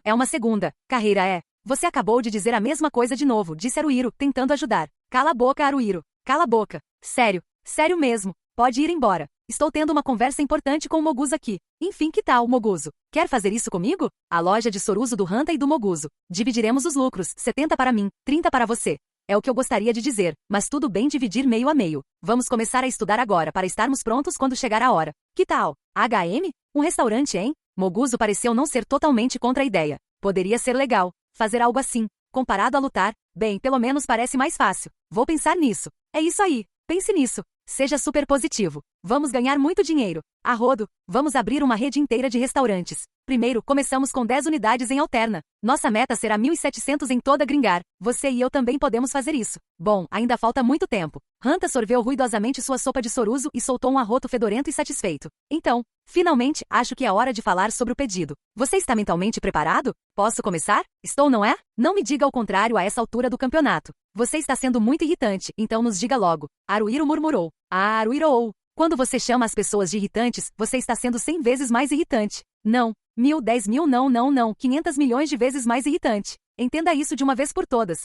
É uma segunda. Carreira é. Você acabou de dizer a mesma coisa de novo, disse Haruhiro, tentando ajudar. Cala a boca, Haruhiro. Cala a boca. Sério. Sério mesmo. Pode ir embora. Estou tendo uma conversa importante com o Moguzo aqui. Enfim, que tal, Moguzo? Quer fazer isso comigo? A loja de soruso do Hanta e do Moguzo. Dividiremos os lucros, 70 para mim, 30 para você. É o que eu gostaria de dizer, mas tudo bem dividir meio a meio. Vamos começar a estudar agora para estarmos prontos quando chegar a hora. Que tal? HM? Um restaurante, hein? Moguzo pareceu não ser totalmente contra a ideia. Poderia ser legal. Fazer algo assim. Comparado a lutar, bem, pelo menos parece mais fácil. Vou pensar nisso. É isso aí. Pense nisso. Seja super positivo. Vamos ganhar muito dinheiro. A rodo, vamos abrir uma rede inteira de restaurantes. Primeiro, começamos com 10 unidades em Alterna. Nossa meta será 1.700 em toda Gringar. Você e eu também podemos fazer isso. Bom, ainda falta muito tempo. Hanta sorveu ruidosamente sua sopa de soruso e soltou um arroto fedorento e satisfeito. Então, finalmente, acho que é hora de falar sobre o pedido. Você está mentalmente preparado? Posso começar? Estou, não é? Não me diga ao contrário a essa altura do campeonato. Você está sendo muito irritante, então nos diga logo. Haruhiro murmurou. Haruhiro. Quando você chama as pessoas de irritantes, você está sendo 100 vezes mais irritante. Não. 1.000, 10.000, não. 500 milhões de vezes mais irritante. Entenda isso de uma vez por todas.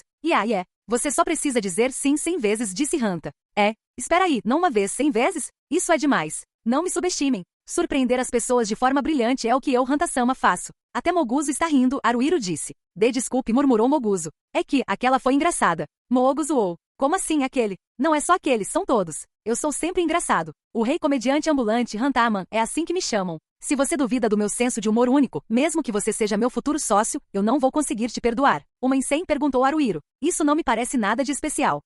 Você só precisa dizer sim 100 vezes, disse Hanta. Espera aí, não uma vez, 100 vezes? Isso é demais. Não me subestimem. Surpreender as pessoas de forma brilhante é o que eu, Hanta-sama, faço. Até Moguzo está rindo, Haruhiro disse. Dê desculpe, murmurou Moguzo. É que, aquela foi engraçada. Moguzo. Como assim aquele? Não é só aquele, são todos. Eu sou sempre engraçado. O rei comediante ambulante, Hantaman, é assim que me chamam. Se você duvida do meu senso de humor único, mesmo que você seja meu futuro sócio, eu não vou conseguir te perdoar. O Mensei perguntou a Haruhiro. Isso não me parece nada de especial.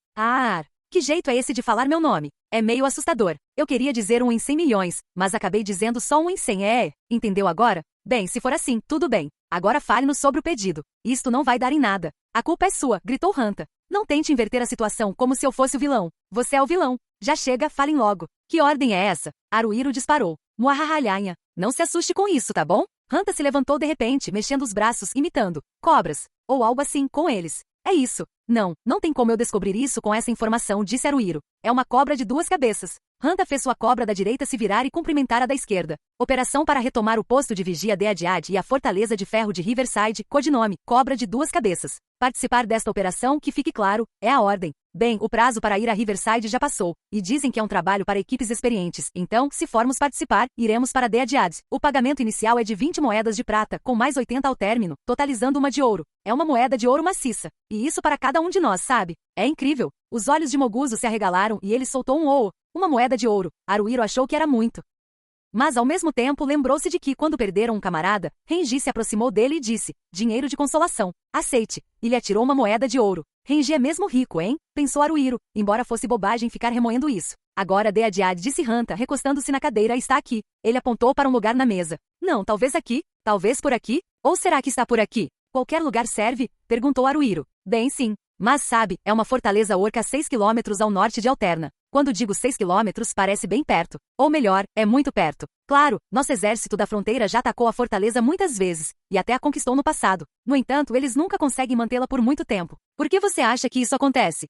Que jeito é esse de falar meu nome? É meio assustador. Eu queria dizer um em 100 milhões, mas acabei dizendo só um em 100, Entendeu agora? Bem, se for assim, tudo bem. Agora fale-nos sobre o pedido. Isto não vai dar em nada. A culpa é sua, gritou Hanta. Não tente inverter a situação como se eu fosse o vilão. Você é o vilão. Já chega, falem logo. Que ordem é essa? Haruhiro disparou. Muahahalhanha. Não se assuste com isso, tá bom? Hanta se levantou de repente, mexendo os braços, imitando cobras, ou algo assim, com eles. É isso. Não tem como eu descobrir isso com essa informação, disse Haruhiro. É uma cobra de 2 cabeças. Hanta fez sua cobra da direita se virar e cumprimentar a da esquerda. Operação para retomar o posto de vigia de Adiad e a fortaleza de ferro de Riverside, codinome, cobra de 2 cabeças. Participar desta operação, que fique claro, é a ordem. Bem, o prazo para ir a Riverside já passou, e dizem que é um trabalho para equipes experientes, então, se formos participar, iremos para Adiad. O pagamento inicial é de 20 moedas de prata, com mais 80 ao término, totalizando uma de ouro. É uma moeda de ouro maciça. E isso para cada um de nós, sabe? É incrível. Os olhos de Moguzo se arregalaram e ele soltou um "oh", uma moeda de ouro. Haruhiro achou que era muito. Mas ao mesmo tempo lembrou-se de que, quando perderam um camarada, Renji se aproximou dele e disse, dinheiro de consolação, aceite, e lhe atirou uma moeda de ouro. Renji é mesmo rico, hein? Pensou Haruhiro, embora fosse bobagem ficar remoendo isso. Agora Adiad, disse Hanta, recostando-se na cadeira, está aqui. Ele apontou para um lugar na mesa. Não, talvez aqui, talvez por aqui, ou será que está por aqui? Qualquer lugar serve? Perguntou Haruhiro. Bem sim. Mas sabe, é uma fortaleza orca a 6 quilômetros ao norte de Alterna. Quando digo 6 quilômetros, parece bem perto. Ou melhor, é muito perto. Claro, nosso exército da fronteira já atacou a fortaleza muitas vezes, e até a conquistou no passado. No entanto, eles nunca conseguem mantê-la por muito tempo. Por que você acha que isso acontece?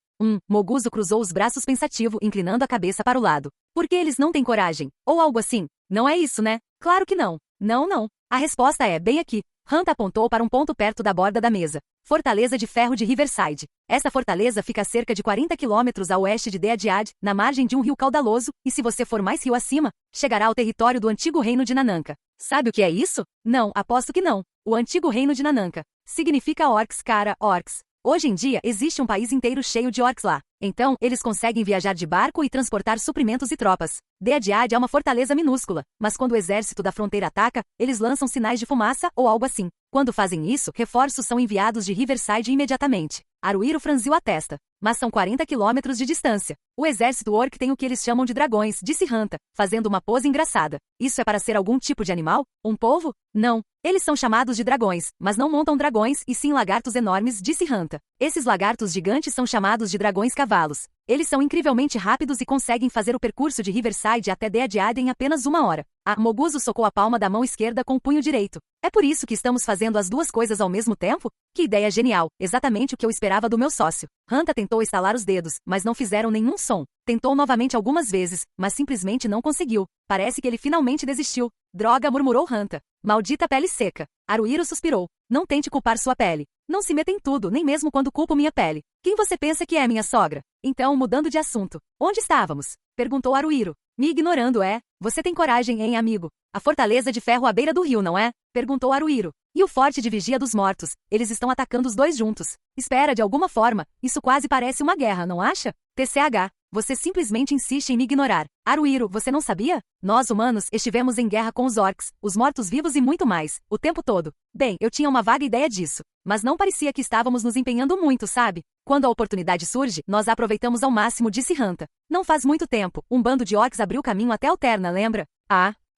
Moguzo cruzou os braços pensativo, inclinando a cabeça para o lado. Porque eles não têm coragem, ou algo assim. Não é isso, né? Claro que não. Não. A resposta é bem aqui. Hanta apontou para um ponto perto da borda da mesa. Fortaleza de Ferro de Riverside. Essa fortaleza fica a cerca de 40 quilômetros a oeste de Adiad, na margem de um rio caudaloso, e se você for mais rio acima, chegará ao território do antigo reino de Nananka. Sabe o que é isso? Não, aposto que não. O antigo reino de Nananka. Significa orcs, cara, orcs. Hoje em dia, existe um país inteiro cheio de orcs lá. Então, eles conseguem viajar de barco e transportar suprimentos e tropas. Adiad é uma fortaleza minúscula, mas quando o exército da fronteira ataca, eles lançam sinais de fumaça ou algo assim. Quando fazem isso, reforços são enviados de Riverside imediatamente. Haruhiro franziu a testa. Mas são 40 quilômetros de distância. O exército orc tem o que eles chamam de dragões, disse Hanta, fazendo uma pose engraçada. Isso é para ser algum tipo de animal? Um polvo? Não. Eles são chamados de dragões, mas não montam dragões e sim lagartos enormes, disse Hanta. Esses lagartos gigantes são chamados de dragões-cavalos. Eles são incrivelmente rápidos e conseguem fazer o percurso de Riverside até Adiad em apenas 1 hora. Moguzo socou a palma da mão esquerda com o punho direito. É por isso que estamos fazendo as 2 coisas ao mesmo tempo? Que ideia genial! Exatamente o que eu esperava do meu sócio. Hanta tentou estalar os dedos, mas não fizeram nenhum som. Tentou novamente algumas vezes, mas simplesmente não conseguiu. Parece que ele finalmente desistiu. Droga, murmurou Hanta. Maldita pele seca. Haruhiro suspirou. Não tente culpar sua pele. Não se meta em tudo, nem mesmo quando culpo minha pele. Quem você pensa que é minha sogra? Então, mudando de assunto. Onde estávamos? Perguntou Haruhiro. Me ignorando, é? Você tem coragem, hein, amigo? A fortaleza de ferro à beira do rio, não é? Perguntou Haruhiro. E o forte de vigia dos mortos? Eles estão atacando os 2 juntos. Espera, de alguma forma, isso quase parece uma guerra, não acha? TCH. Você simplesmente insiste em me ignorar. Haruhiro, você não sabia? Nós, humanos, estivemos em guerra com os orcs, os mortos-vivos e muito mais, o tempo todo. Bem, eu tinha uma vaga ideia disso. Mas não parecia que estávamos nos empenhando muito, sabe? Quando a oportunidade surge, nós a aproveitamos ao máximo, disse Hanta. Não faz muito tempo, um bando de orcs abriu caminho até Alterna, lembra?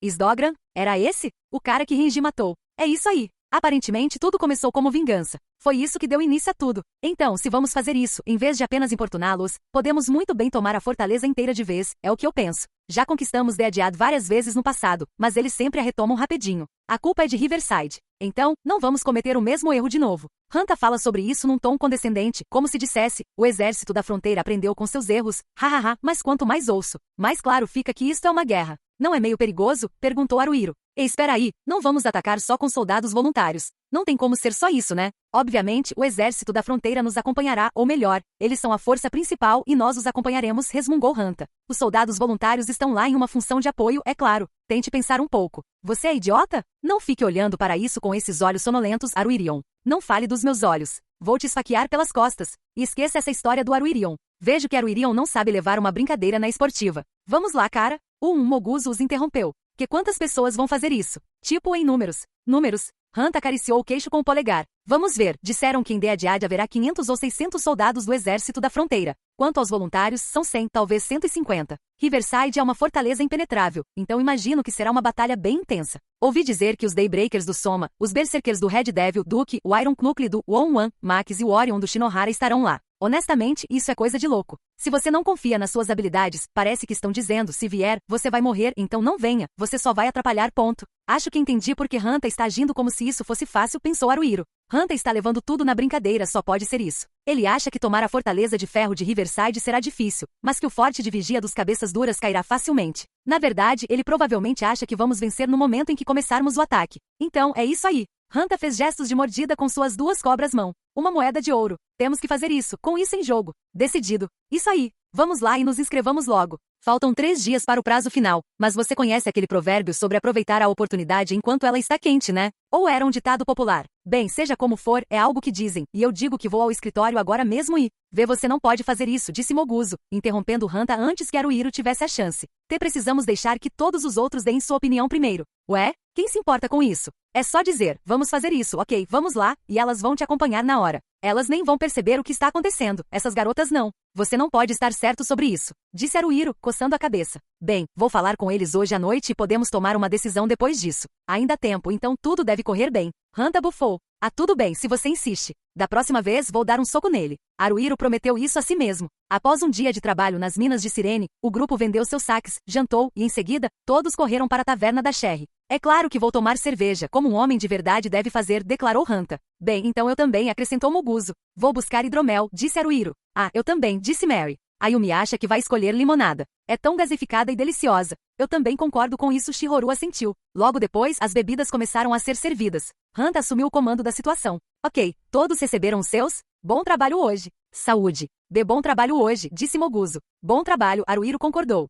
Sdogran? Era esse? O cara que Renji matou. É isso aí. Aparentemente tudo começou como vingança. Foi isso que deu início a tudo. Então, se vamos fazer isso, em vez de apenas importuná-los, podemos muito bem tomar a fortaleza inteira de vez, é o que eu penso. Já conquistamos Adiad várias vezes no passado, mas eles sempre a retomam rapidinho. A culpa é de Riverside. Então, não vamos cometer o mesmo erro de novo. Hanta fala sobre isso num tom condescendente, como se dissesse, o exército da fronteira aprendeu com seus erros, hahaha, mas quanto mais ouço, mais claro fica que isto é uma guerra. Não é meio perigoso? Perguntou Haruhiro. Espera aí, não vamos atacar só com soldados voluntários. Não tem como ser só isso, né? Obviamente, o exército da fronteira nos acompanhará, ou melhor, eles são a força principal e nós os acompanharemos, resmungou Hanta. Os soldados voluntários estão lá em uma função de apoio, é claro. Tente pensar um pouco. Você é idiota? Não fique olhando para isso com esses olhos sonolentos, Haruhirion. Não fale dos meus olhos. Vou te esfaquear pelas costas. E esqueça essa história do Haruhirion. Vejo que Haruhirion não sabe levar uma brincadeira na esportiva. Vamos lá, cara. Moguzo os interrompeu. Que quantas pessoas vão fazer isso? Tipo em números. Números. Hanta acariciou o queixo com o polegar. Vamos ver, disseram que em Deadiad haverá 500 ou 600 soldados do exército da fronteira. Quanto aos voluntários, são 100, talvez 150. Riverside é uma fortaleza impenetrável, então imagino que será uma batalha bem intensa. Ouvi dizer que os Daybreakers do Soma, os Berserkers do Red Devil, Duke, o Iron Knuckle do One, Max e o Orion do Shinohara estarão lá. Honestamente, isso é coisa de louco. Se você não confia nas suas habilidades, parece que estão dizendo, se vier, você vai morrer, então não venha, você só vai atrapalhar, ponto. Acho que entendi porque Hanta está agindo como se isso fosse fácil, pensou Haruhiro. Hanta está levando tudo na brincadeira, só pode ser isso. Ele acha que tomar a fortaleza de ferro de Riverside será difícil, mas que o forte de vigia dos cabeças duras cairá facilmente. Na verdade, ele provavelmente acha que vamos vencer no momento em que começarmos o ataque. Então, é isso aí. Hanta fez gestos de mordida com suas duas cobras mão. Uma moeda de ouro. Temos que fazer isso, com isso em jogo. Decidido. Isso aí. Vamos lá e nos inscrevamos logo. Faltam 3 dias para o prazo final, mas você conhece aquele provérbio sobre aproveitar a oportunidade enquanto ela está quente, né? Ou era um ditado popular? Bem, seja como for, é algo que dizem, e eu digo que vou ao escritório agora mesmo e... Vê, você não pode fazer isso, disse Moguzo, interrompendo Hanta antes que Haruhiro tivesse a chance. Precisamos deixar que todos os outros deem sua opinião primeiro. Ué? Quem se importa com isso? É só dizer, vamos fazer isso, ok, vamos lá, e elas vão te acompanhar na hora. Elas nem vão perceber o que está acontecendo, essas garotas não. Você não pode estar certo sobre isso, disse Haruhiro, coçando a cabeça. Bem, vou falar com eles hoje à noite e podemos tomar uma decisão depois disso. Ainda há tempo, então tudo deve correr bem. Hanta bufou. Ah, tudo bem, se você insiste. Da próxima vez vou dar um soco nele. Haruhiro prometeu isso a si mesmo. Após um dia de trabalho nas minas de Sirene, o grupo vendeu seus saques, jantou e, em seguida, todos correram para a taverna da Sherry. É claro que vou tomar cerveja, como um homem de verdade deve fazer, declarou Hanta. Bem, então eu também, acrescentou Moguzo. Vou buscar hidromel, disse Haruhiro. Ah, eu também, disse Mary. Ayumi acha que vai escolher limonada. É tão gasificada e deliciosa. Eu também concordo com isso, Shihoru assentiu. Logo depois, as bebidas começaram a ser servidas. Hanta assumiu o comando da situação. Ok, todos receberam os seus? Bom trabalho hoje. Saúde. Dê bom trabalho hoje, disse Moguzo. Bom trabalho, Haruhiro concordou.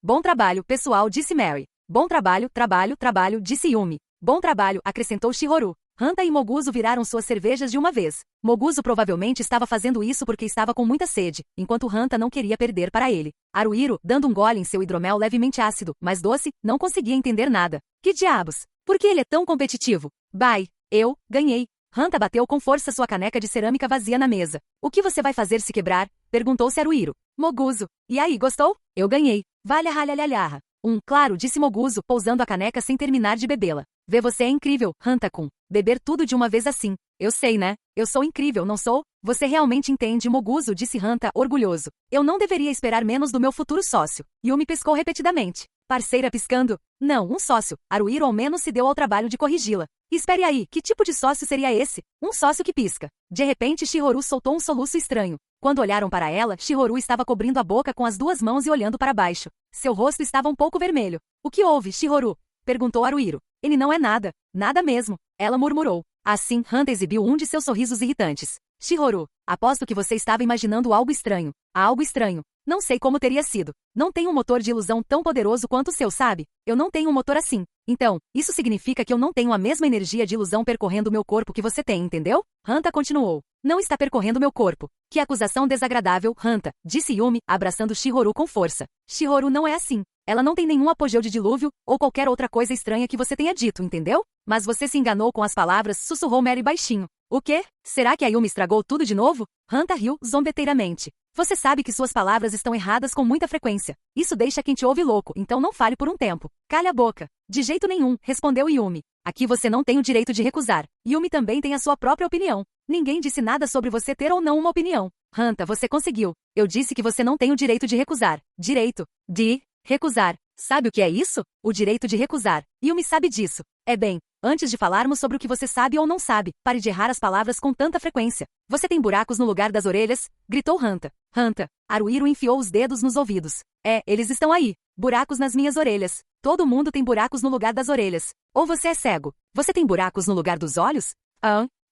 Bom trabalho, pessoal, disse Mary. Bom trabalho, trabalho, disse Yumi. Bom trabalho, acrescentou Shihoru. Hanta e Moguzo viraram suas cervejas de uma vez. Moguzo provavelmente estava fazendo isso porque estava com muita sede, enquanto Hanta não queria perder para ele. Haruhiro, dando um gole em seu hidromel levemente ácido, mas doce, não conseguia entender nada. Que diabos? Por que ele é tão competitivo? Vai, eu ganhei. Hanta bateu com força sua caneca de cerâmica vazia na mesa. O que você vai fazer se quebrar? Perguntou-se Haruhiro. Moguzo. E aí, gostou? Eu ganhei. Valha ralhalhalharra. Claro, disse Moguzo, pousando a caneca sem terminar de bebê-la. Vê, você é incrível, Hanta-kun. Beber tudo de uma vez assim. Eu sei, né? Eu sou incrível, não sou? Você realmente entende, Moguzo, disse Hanta, orgulhoso. Eu não deveria esperar menos do meu futuro sócio. Yumi piscou repetidamente. Parceira piscando? Não, um sócio. Haruhiro ao menos se deu ao trabalho de corrigi-la. Espere aí, que tipo de sócio seria esse? Um sócio que pisca. De repente, Shihoru soltou um soluço estranho. Quando olharam para ela, Shihoru estava cobrindo a boca com as duas mãos e olhando para baixo. Seu rosto estava um pouco vermelho. O que houve, Shihoru? Perguntou Haruhiro. Ele não é nada. Nada mesmo. Ela murmurou. Assim, Hanta exibiu um de seus sorrisos irritantes. Shihoru, aposto que você estava imaginando algo estranho. Algo estranho. Não sei como teria sido. Não tenho um motor de ilusão tão poderoso quanto o seu, sabe? Eu não tenho um motor assim. Então, isso significa que eu não tenho a mesma energia de ilusão percorrendo meu corpo que você tem, entendeu? Hanta continuou. Não está percorrendo meu corpo. Que acusação desagradável, Hanta, disse Yumi, abraçando Shihoru com força. Shihoru não é assim. Ela não tem nenhum apogeu de dilúvio, ou qualquer outra coisa estranha que você tenha dito, entendeu? Mas você se enganou com as palavras, sussurrou Mary baixinho. O quê? Será que a Yumi estragou tudo de novo? Hanta riu, zombeteiramente. Você sabe que suas palavras estão erradas com muita frequência. Isso deixa quem te ouve louco, então não fale por um tempo. Calha a boca. De jeito nenhum, respondeu Yumi. Aqui você não tem o direito de recusar. Yumi também tem a sua própria opinião. Ninguém disse nada sobre você ter ou não uma opinião. Hanta, você conseguiu. Eu disse que você não tem o direito de recusar. Direito de recusar. Sabe o que é isso? O direito de recusar. Yumi sabe disso. É bem, antes de falarmos sobre o que você sabe ou não sabe, pare de errar as palavras com tanta frequência. Você tem buracos no lugar das orelhas? Gritou Hanta. Hanta. Haruhiro enfiou os dedos nos ouvidos. Eles estão aí. Buracos nas minhas orelhas. Todo mundo tem buracos no lugar das orelhas. Ou você é cego. Você tem buracos no lugar dos olhos?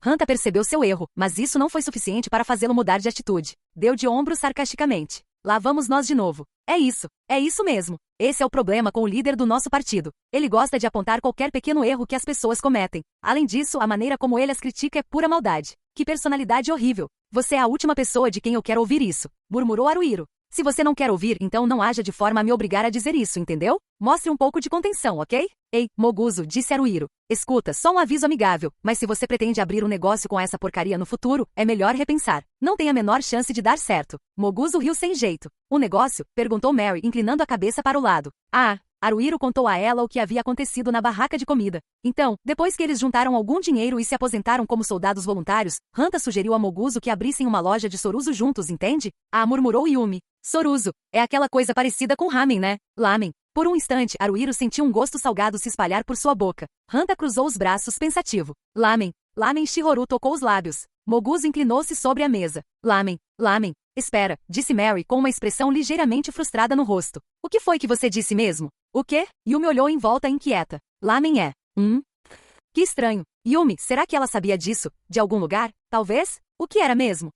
Hanta percebeu seu erro, mas isso não foi suficiente para fazê-lo mudar de atitude. Deu de ombros sarcasticamente. Lá vamos nós de novo. É isso mesmo. Esse é o problema com o líder do nosso partido. Ele gosta de apontar qualquer pequeno erro que as pessoas cometem. Além disso, a maneira como ele as critica é pura maldade. Que personalidade horrível. Você é a última pessoa de quem eu quero ouvir isso, murmurou Haruhiro. Se você não quer ouvir, então não haja de forma a me obrigar a dizer isso, entendeu? Mostre um pouco de contenção, ok? Ei, Moguso, disse Haruhiro. Escuta, só um aviso amigável, mas se você pretende abrir um negócio com essa porcaria no futuro, é melhor repensar. Não tem a menor chance de dar certo. Moguso riu sem jeito. O negócio? Perguntou Mary, inclinando a cabeça para o lado. Ah, Haruhiro contou a ela o que havia acontecido na barraca de comida. Então, depois que eles juntaram algum dinheiro e se aposentaram como soldados voluntários, Hanta sugeriu a Moguso que abrissem uma loja de Soruso juntos, entende? Ah, murmurou Yumi. Soruso. É aquela coisa parecida com ramen, né? Lamen. Por um instante, Haruhiro sentiu um gosto salgado se espalhar por sua boca. Hanta cruzou os braços pensativo. Lamen. Lamen. Shihoru tocou os lábios. Moguso inclinou-se sobre a mesa. Lamen. Lamen. Espera, disse Mary com uma expressão ligeiramente frustrada no rosto. O que foi que você disse mesmo? O quê? Yumi olhou em volta inquieta. Lamen é. Que estranho. Yumi, será que ela sabia disso? De algum lugar? Talvez? O que era mesmo?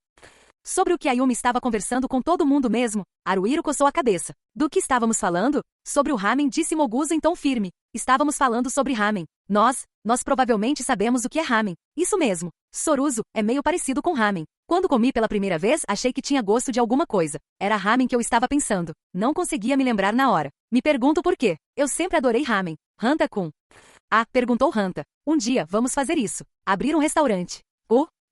Sobre o que a Yumi estava conversando com todo mundo mesmo, Haruhiro coçou a cabeça. Do que estávamos falando? Sobre o ramen, disse Moguso em tom firme. Estávamos falando sobre ramen. Nós provavelmente sabemos o que é ramen. Isso mesmo. Soruso é meio parecido com ramen. Quando comi pela primeira vez, achei que tinha gosto de alguma coisa. Era ramen que eu estava pensando. Não conseguia me lembrar na hora. Me pergunto por quê. Eu sempre adorei ramen. Hanta-kun. Ah, perguntou Hanta. Um dia, vamos fazer isso. Abrir um restaurante.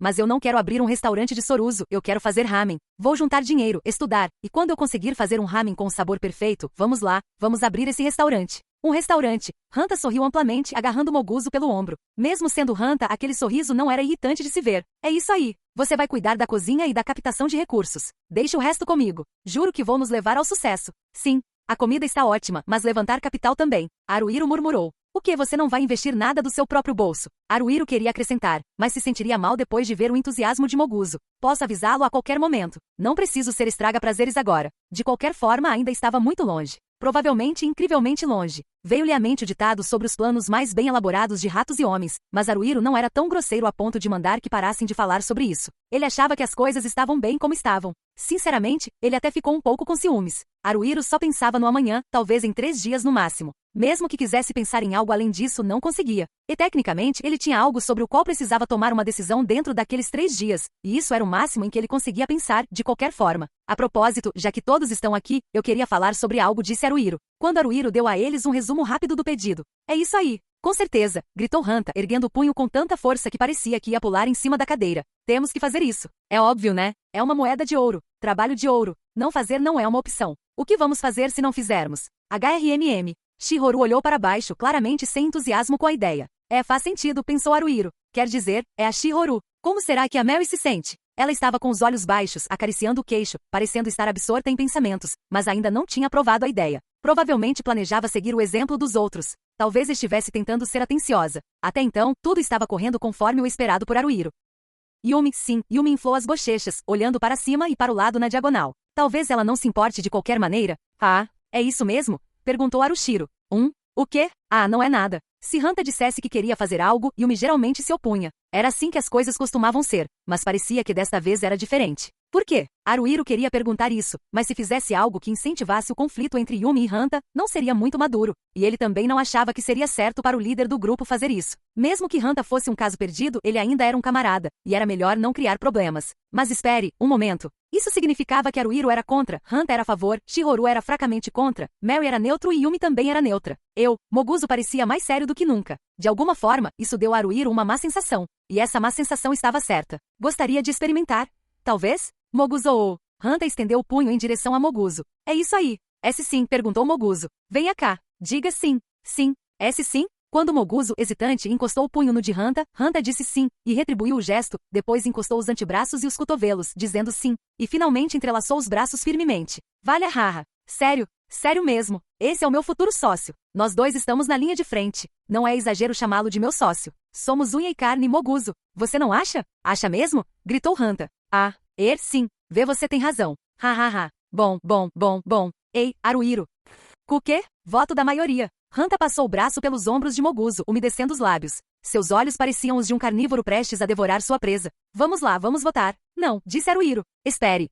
Mas eu não quero abrir um restaurante de Soruso, eu quero fazer ramen. Vou juntar dinheiro, estudar, e quando eu conseguir fazer um ramen com o sabor perfeito, vamos lá, vamos abrir esse restaurante. Um restaurante. Hanta sorriu amplamente, agarrando Moguso pelo ombro. Mesmo sendo Hanta, aquele sorriso não era irritante de se ver. É isso aí. Você vai cuidar da cozinha e da captação de recursos. Deixe o resto comigo. Juro que vou nos levar ao sucesso. Sim, a comida está ótima, mas levantar capital também. Haruhiro murmurou. O que você não vai investir nada do seu próprio bolso? Haruhiro queria acrescentar, mas se sentiria mal depois de ver o entusiasmo de Moguso. Posso avisá-lo a qualquer momento. Não preciso ser estraga-prazeres agora. De qualquer forma, ainda estava muito longe. Provavelmente incrivelmente longe. Veio-lhe à mente o ditado sobre os planos mais bem elaborados de ratos e homens, mas Haruhiro não era tão grosseiro a ponto de mandar que parassem de falar sobre isso. Ele achava que as coisas estavam bem como estavam. Sinceramente, ele até ficou um pouco com ciúmes. Haruhiro só pensava no amanhã, talvez em 3 dias no máximo. Mesmo que quisesse pensar em algo além disso, não conseguia. E tecnicamente, ele tinha algo sobre o qual precisava tomar uma decisão dentro daqueles 3 dias, e isso era o máximo em que ele conseguia pensar, de qualquer forma. A propósito, já que todos estão aqui, eu queria falar sobre algo, disse Haruhiro. Quando Haruhiro deu a eles um resumo rápido do pedido. É isso aí. Com certeza, gritou Hanta, erguendo o punho com tanta força que parecia que ia pular em cima da cadeira. Temos que fazer isso. É óbvio, né? É uma moeda de ouro. Trabalho de ouro. Não fazer não é uma opção. O que vamos fazer se não fizermos? HRMM. Shihoru olhou para baixo, claramente sem entusiasmo com a ideia. Faz sentido, pensou Haruhiro. Quer dizer, é a Shihoru. Como será que a Mary se sente? Ela estava com os olhos baixos, acariciando o queixo, parecendo estar absorta em pensamentos, mas ainda não tinha aprovado a ideia. Provavelmente planejava seguir o exemplo dos outros. Talvez estivesse tentando ser atenciosa. Até então, tudo estava correndo conforme o esperado por Haruhiro. Yumi, sim, Yumi inflou as bochechas, olhando para cima e para o lado na diagonal. Talvez ela não se importe de qualquer maneira. Ah, é isso mesmo? Perguntou Haruhiro. O quê? Ah, não é nada. Se Hanta dissesse que queria fazer algo, Yumi geralmente se opunha. Era assim que as coisas costumavam ser, mas parecia que desta vez era diferente. Por quê? Haruhiro queria perguntar isso, mas se fizesse algo que incentivasse o conflito entre Yumi e Hanta, não seria muito maduro, e ele também não achava que seria certo para o líder do grupo fazer isso. Mesmo que Hanta fosse um caso perdido, ele ainda era um camarada, e era melhor não criar problemas. Mas espere, um momento. Isso significava que Haruhiro era contra, Hanta era a favor, Shihoru era fracamente contra, Mary era neutro e Yumi também era neutra. Moguso parecia mais sério do que nunca. De alguma forma, isso deu a Haruhiro uma má sensação, e essa má sensação estava certa. Gostaria de experimentar? Talvez? Moguso. Hanta estendeu o punho em direção a Moguso. É isso aí. Esse sim, perguntou Moguso. Venha cá. Diga sim. Sim. Esse sim? Quando Moguso, hesitante, encostou o punho no de Hanta, Hanta disse sim, e retribuiu o gesto, depois encostou os antebraços e os cotovelos, dizendo sim, e finalmente entrelaçou os braços firmemente. Valha haha. Sério? Sério mesmo. Esse é o meu futuro sócio. Nós dois estamos na linha de frente. Não é exagero chamá-lo de meu sócio. Somos unha e carne, Moguso. Você não acha? Acha mesmo? Gritou Hanta. Ah, sim. Vê, você tem razão. Hahaha. Bom. Ei, Haruhiro. O quê? Voto da maioria. Hanta passou o braço pelos ombros de Moguso, umedecendo os lábios. Seus olhos pareciam os de um carnívoro prestes a devorar sua presa. Vamos lá, vamos votar. Não, disse Haruhiro. Espere.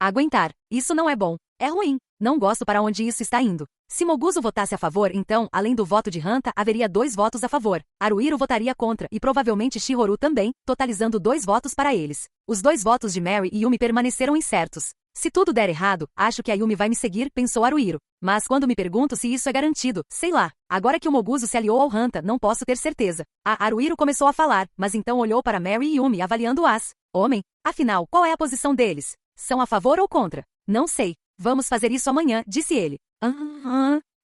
Aguentar. Isso não é bom. É ruim. Não gosto para onde isso está indo. Se Moguso votasse a favor, então, além do voto de Hanta, haveria 2 votos a favor. Haruhiro votaria contra, e provavelmente Shihoru também, totalizando 2 votos para eles. Os 2 votos de Mary e Yumi permaneceram incertos. Se tudo der errado, acho que a Yumi vai me seguir, pensou Haruhiro. Mas quando me pergunto se isso é garantido, sei lá. Agora que o Moguzo se aliou ao Hanta, não posso ter certeza. Haruhiro começou a falar, mas então olhou para Mary e Yumi avaliando-as. Homem, afinal, qual é a posição deles? São a favor ou contra? Não sei. Vamos fazer isso amanhã, disse ele.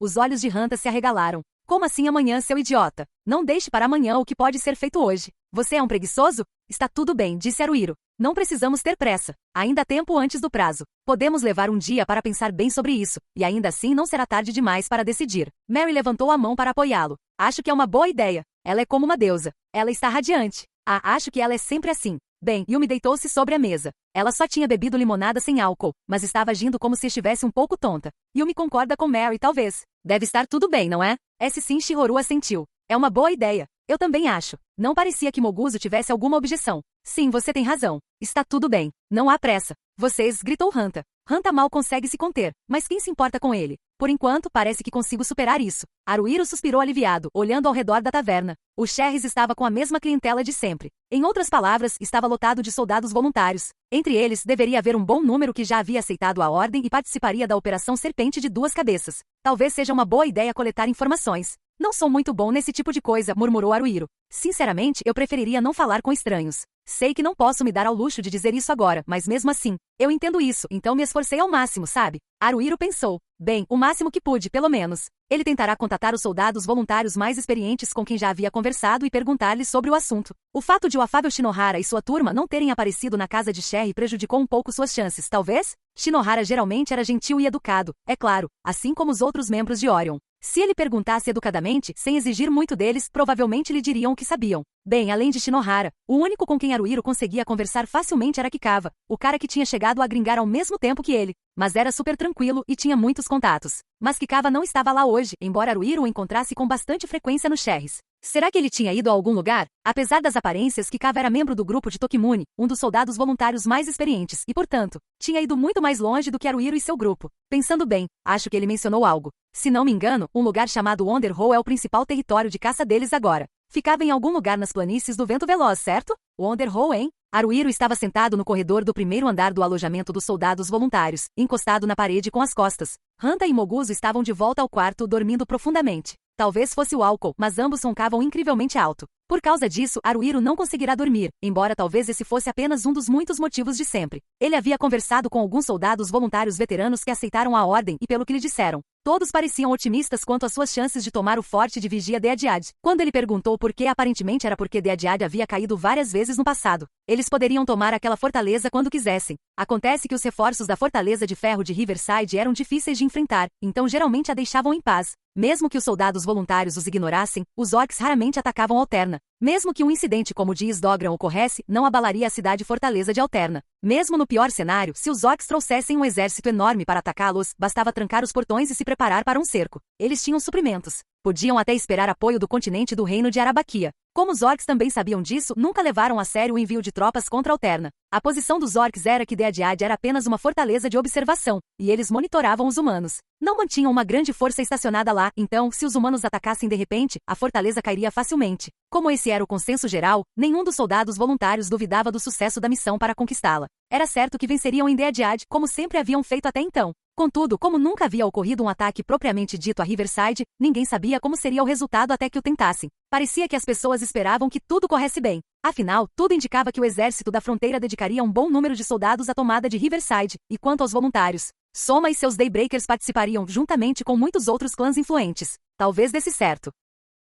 Os olhos de Hanta se arregalaram. Como assim amanhã, seu idiota? Não deixe para amanhã o que pode ser feito hoje. Você é um preguiçoso? Está tudo bem, disse Haruhiro. Não precisamos ter pressa. Ainda há tempo antes do prazo. Podemos levar um dia para pensar bem sobre isso, e ainda assim não será tarde demais para decidir. Mary levantou a mão para apoiá-lo. Acho que é uma boa ideia. Ela é como uma deusa. Ela está radiante. Acho que ela é sempre assim. Bem, Yumi deitou-se sobre a mesa. Ela só tinha bebido limonada sem álcool, mas estava agindo como se estivesse um pouco tonta. Yumi concorda com Mary, talvez. Deve estar tudo bem, não é? Sim, Shihoru assentiu. É uma boa ideia. Eu também acho. Não parecia que Moguzo tivesse alguma objeção. Sim, você tem razão. Está tudo bem. Não há pressa. Vocês, gritou Hanta. Hanta mal consegue se conter, mas quem se importa com ele? Por enquanto, parece que consigo superar isso. Haruhiro suspirou aliviado, olhando ao redor da taverna. O Sherry's estava com a mesma clientela de sempre. Em outras palavras, estava lotado de soldados voluntários. Entre eles, deveria haver um bom número que já havia aceitado a ordem e participaria da Operação Serpente de Duas Cabeças. Talvez seja uma boa ideia coletar informações. Não sou muito bom nesse tipo de coisa, murmurou Haruhiro. Sinceramente, eu preferiria não falar com estranhos. Sei que não posso me dar ao luxo de dizer isso agora, mas mesmo assim, eu entendo isso, então me esforcei ao máximo, sabe? Haruhiro pensou. Bem, o máximo que pude, pelo menos. Ele tentará contatar os soldados voluntários mais experientes com quem já havia conversado e perguntar-lhes sobre o assunto. O fato de o afável Shinohara e sua turma não terem aparecido na casa de Sherry prejudicou um pouco suas chances, talvez? Shinohara geralmente era gentil e educado, é claro, assim como os outros membros de Orion. Se ele perguntasse educadamente, sem exigir muito deles, provavelmente lhe diriam o que sabiam. Bem, além de Shinohara, o único com quem Haruhiro conseguia conversar facilmente era Kikawa, o cara que tinha chegado a gringar ao mesmo tempo que ele. Mas era super tranquilo e tinha muitos contatos. Mas Kikawa não estava lá hoje, embora Haruhiro o encontrasse com bastante frequência no Sherry's. Será que ele tinha ido a algum lugar? Apesar das aparências, Kikawa era membro do grupo de Tokimune, um dos soldados voluntários mais experientes, e portanto, tinha ido muito mais longe do que Haruhiro e seu grupo. Pensando bem, acho que ele mencionou algo. Se não me engano, um lugar chamado Wonderhole é o principal território de caça deles agora. Ficava em algum lugar nas planícies do Vento Veloz, certo? Wonderhole, hein? Haruhiro estava sentado no corredor do primeiro andar do alojamento dos soldados voluntários, encostado na parede com as costas. Hanta e Moguzo estavam de volta ao quarto, dormindo profundamente. Talvez fosse o álcool, mas ambos roncavam incrivelmente alto. Por causa disso, Haruhiro não conseguirá dormir, embora talvez esse fosse apenas um dos muitos motivos de sempre. Ele havia conversado com alguns soldados voluntários veteranos que aceitaram a ordem e pelo que lhe disseram, todos pareciam otimistas quanto às suas chances de tomar o forte de Vigia Deadiad. Quando ele perguntou por que, aparentemente era porque Deadiad havia caído várias vezes no passado. Eles poderiam tomar aquela fortaleza quando quisessem. Acontece que os reforços da Fortaleza de Ferro de Riverside eram difíceis de enfrentar, então geralmente a deixavam em paz. Mesmo que os soldados voluntários os ignorassem, os orcs raramente atacavam Alterna. Mesmo que um incidente como o de Isdogran ocorresse, não abalaria a cidade-fortaleza de Alterna. Mesmo no pior cenário, se os orcs trouxessem um exército enorme para atacá-los, bastava trancar os portões e se preparar para um cerco. Eles tinham suprimentos. Podiam até esperar apoio do continente do reino de Arabaquia. Como os orcs também sabiam disso, nunca levaram a sério o envio de tropas contra Alterna. A posição dos orcs era que Deadiad era apenas uma fortaleza de observação, e eles monitoravam os humanos. Não mantinham uma grande força estacionada lá, então, se os humanos atacassem de repente, a fortaleza cairia facilmente. Como esse era o consenso geral, nenhum dos soldados voluntários duvidava do sucesso da missão para conquistá-la. Era certo que venceriam em Deadiad, como sempre haviam feito até então. Contudo, como nunca havia ocorrido um ataque propriamente dito a Riverside, ninguém sabia como seria o resultado até que o tentassem. Parecia que as pessoas esperavam que tudo corresse bem. Afinal, tudo indicava que o exército da fronteira dedicaria um bom número de soldados à tomada de Riverside, e quanto aos voluntários, Soma e seus Daybreakers participariam juntamente com muitos outros clãs influentes. Talvez desse certo.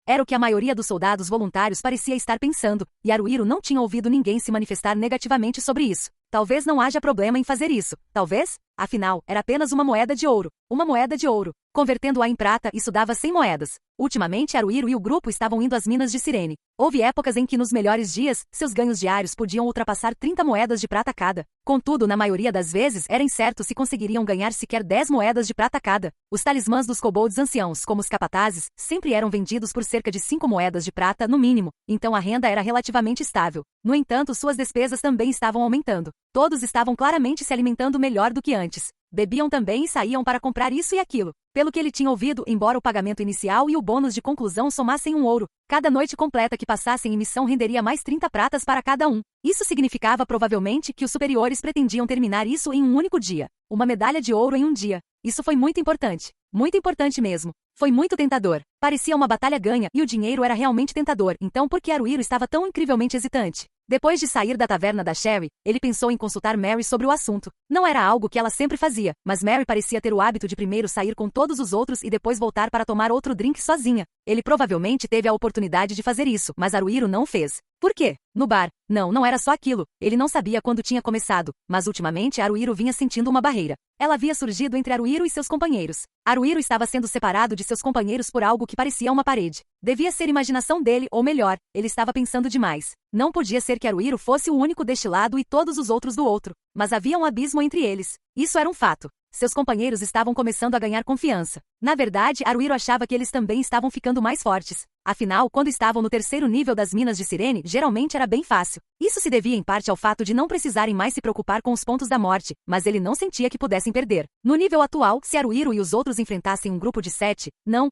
Era o que a maioria dos soldados voluntários parecia estar pensando, e Haruhiro não tinha ouvido ninguém se manifestar negativamente sobre isso. Talvez não haja problema em fazer isso. Talvez? Afinal, era apenas uma moeda de ouro. Uma moeda de ouro. Convertendo-a em prata, isso dava 100 moedas. Ultimamente, Haruhiro e o grupo estavam indo às minas de Cirene. Houve épocas em que, nos melhores dias, seus ganhos diários podiam ultrapassar 30 moedas de prata cada. Contudo, na maioria das vezes, era incerto se conseguiriam ganhar sequer 10 moedas de prata cada. Os talismãs dos kobolds anciãos, como os capatazes, sempre eram vendidos por cerca de 5 moedas de prata, no mínimo, então a renda era relativamente estável. No entanto, suas despesas também estavam aumentando. Todos estavam claramente se alimentando melhor do que antes. Bebiam também e saíam para comprar isso e aquilo. Pelo que ele tinha ouvido, embora o pagamento inicial e o bônus de conclusão somassem um ouro, cada noite completa que passassem em missão renderia mais 30 pratas para cada um. Isso significava provavelmente que os superiores pretendiam terminar isso em um único dia. Uma medalha de ouro em um dia. Isso foi muito importante. Muito importante mesmo. Foi muito tentador. Parecia uma batalha ganha e o dinheiro era realmente tentador. Então por que Haruhiro estava tão incrivelmente hesitante? Depois de sair da taverna da Sherry, ele pensou em consultar Mary sobre o assunto. Não era algo que ela sempre fazia, mas Mary parecia ter o hábito de primeiro sair com todos os outros e depois voltar para tomar outro drink sozinha. Ele provavelmente teve a oportunidade de fazer isso, mas Haruhiro não fez. Por quê? No bar. Não era só aquilo. Ele não sabia quando tinha começado, mas ultimamente Haruhiro vinha sentindo uma barreira. Ela havia surgido entre Haruhiro e seus companheiros. Haruhiro estava sendo separado de seus companheiros por algo que parecia uma parede. Devia ser imaginação dele, ou melhor, ele estava pensando demais. Não podia ser que Haruhiro fosse o único deste lado e todos os outros do outro. Mas havia um abismo entre eles. Isso era um fato. Seus companheiros estavam começando a ganhar confiança. Na verdade, Haruhiro achava que eles também estavam ficando mais fortes. Afinal, quando estavam no terceiro nível das minas de Sirene, geralmente era bem fácil. Isso se devia em parte ao fato de não precisarem mais se preocupar com os pontos da morte, mas ele não sentia que pudessem perder. No nível atual, se Haruhiro e os outros enfrentassem um grupo de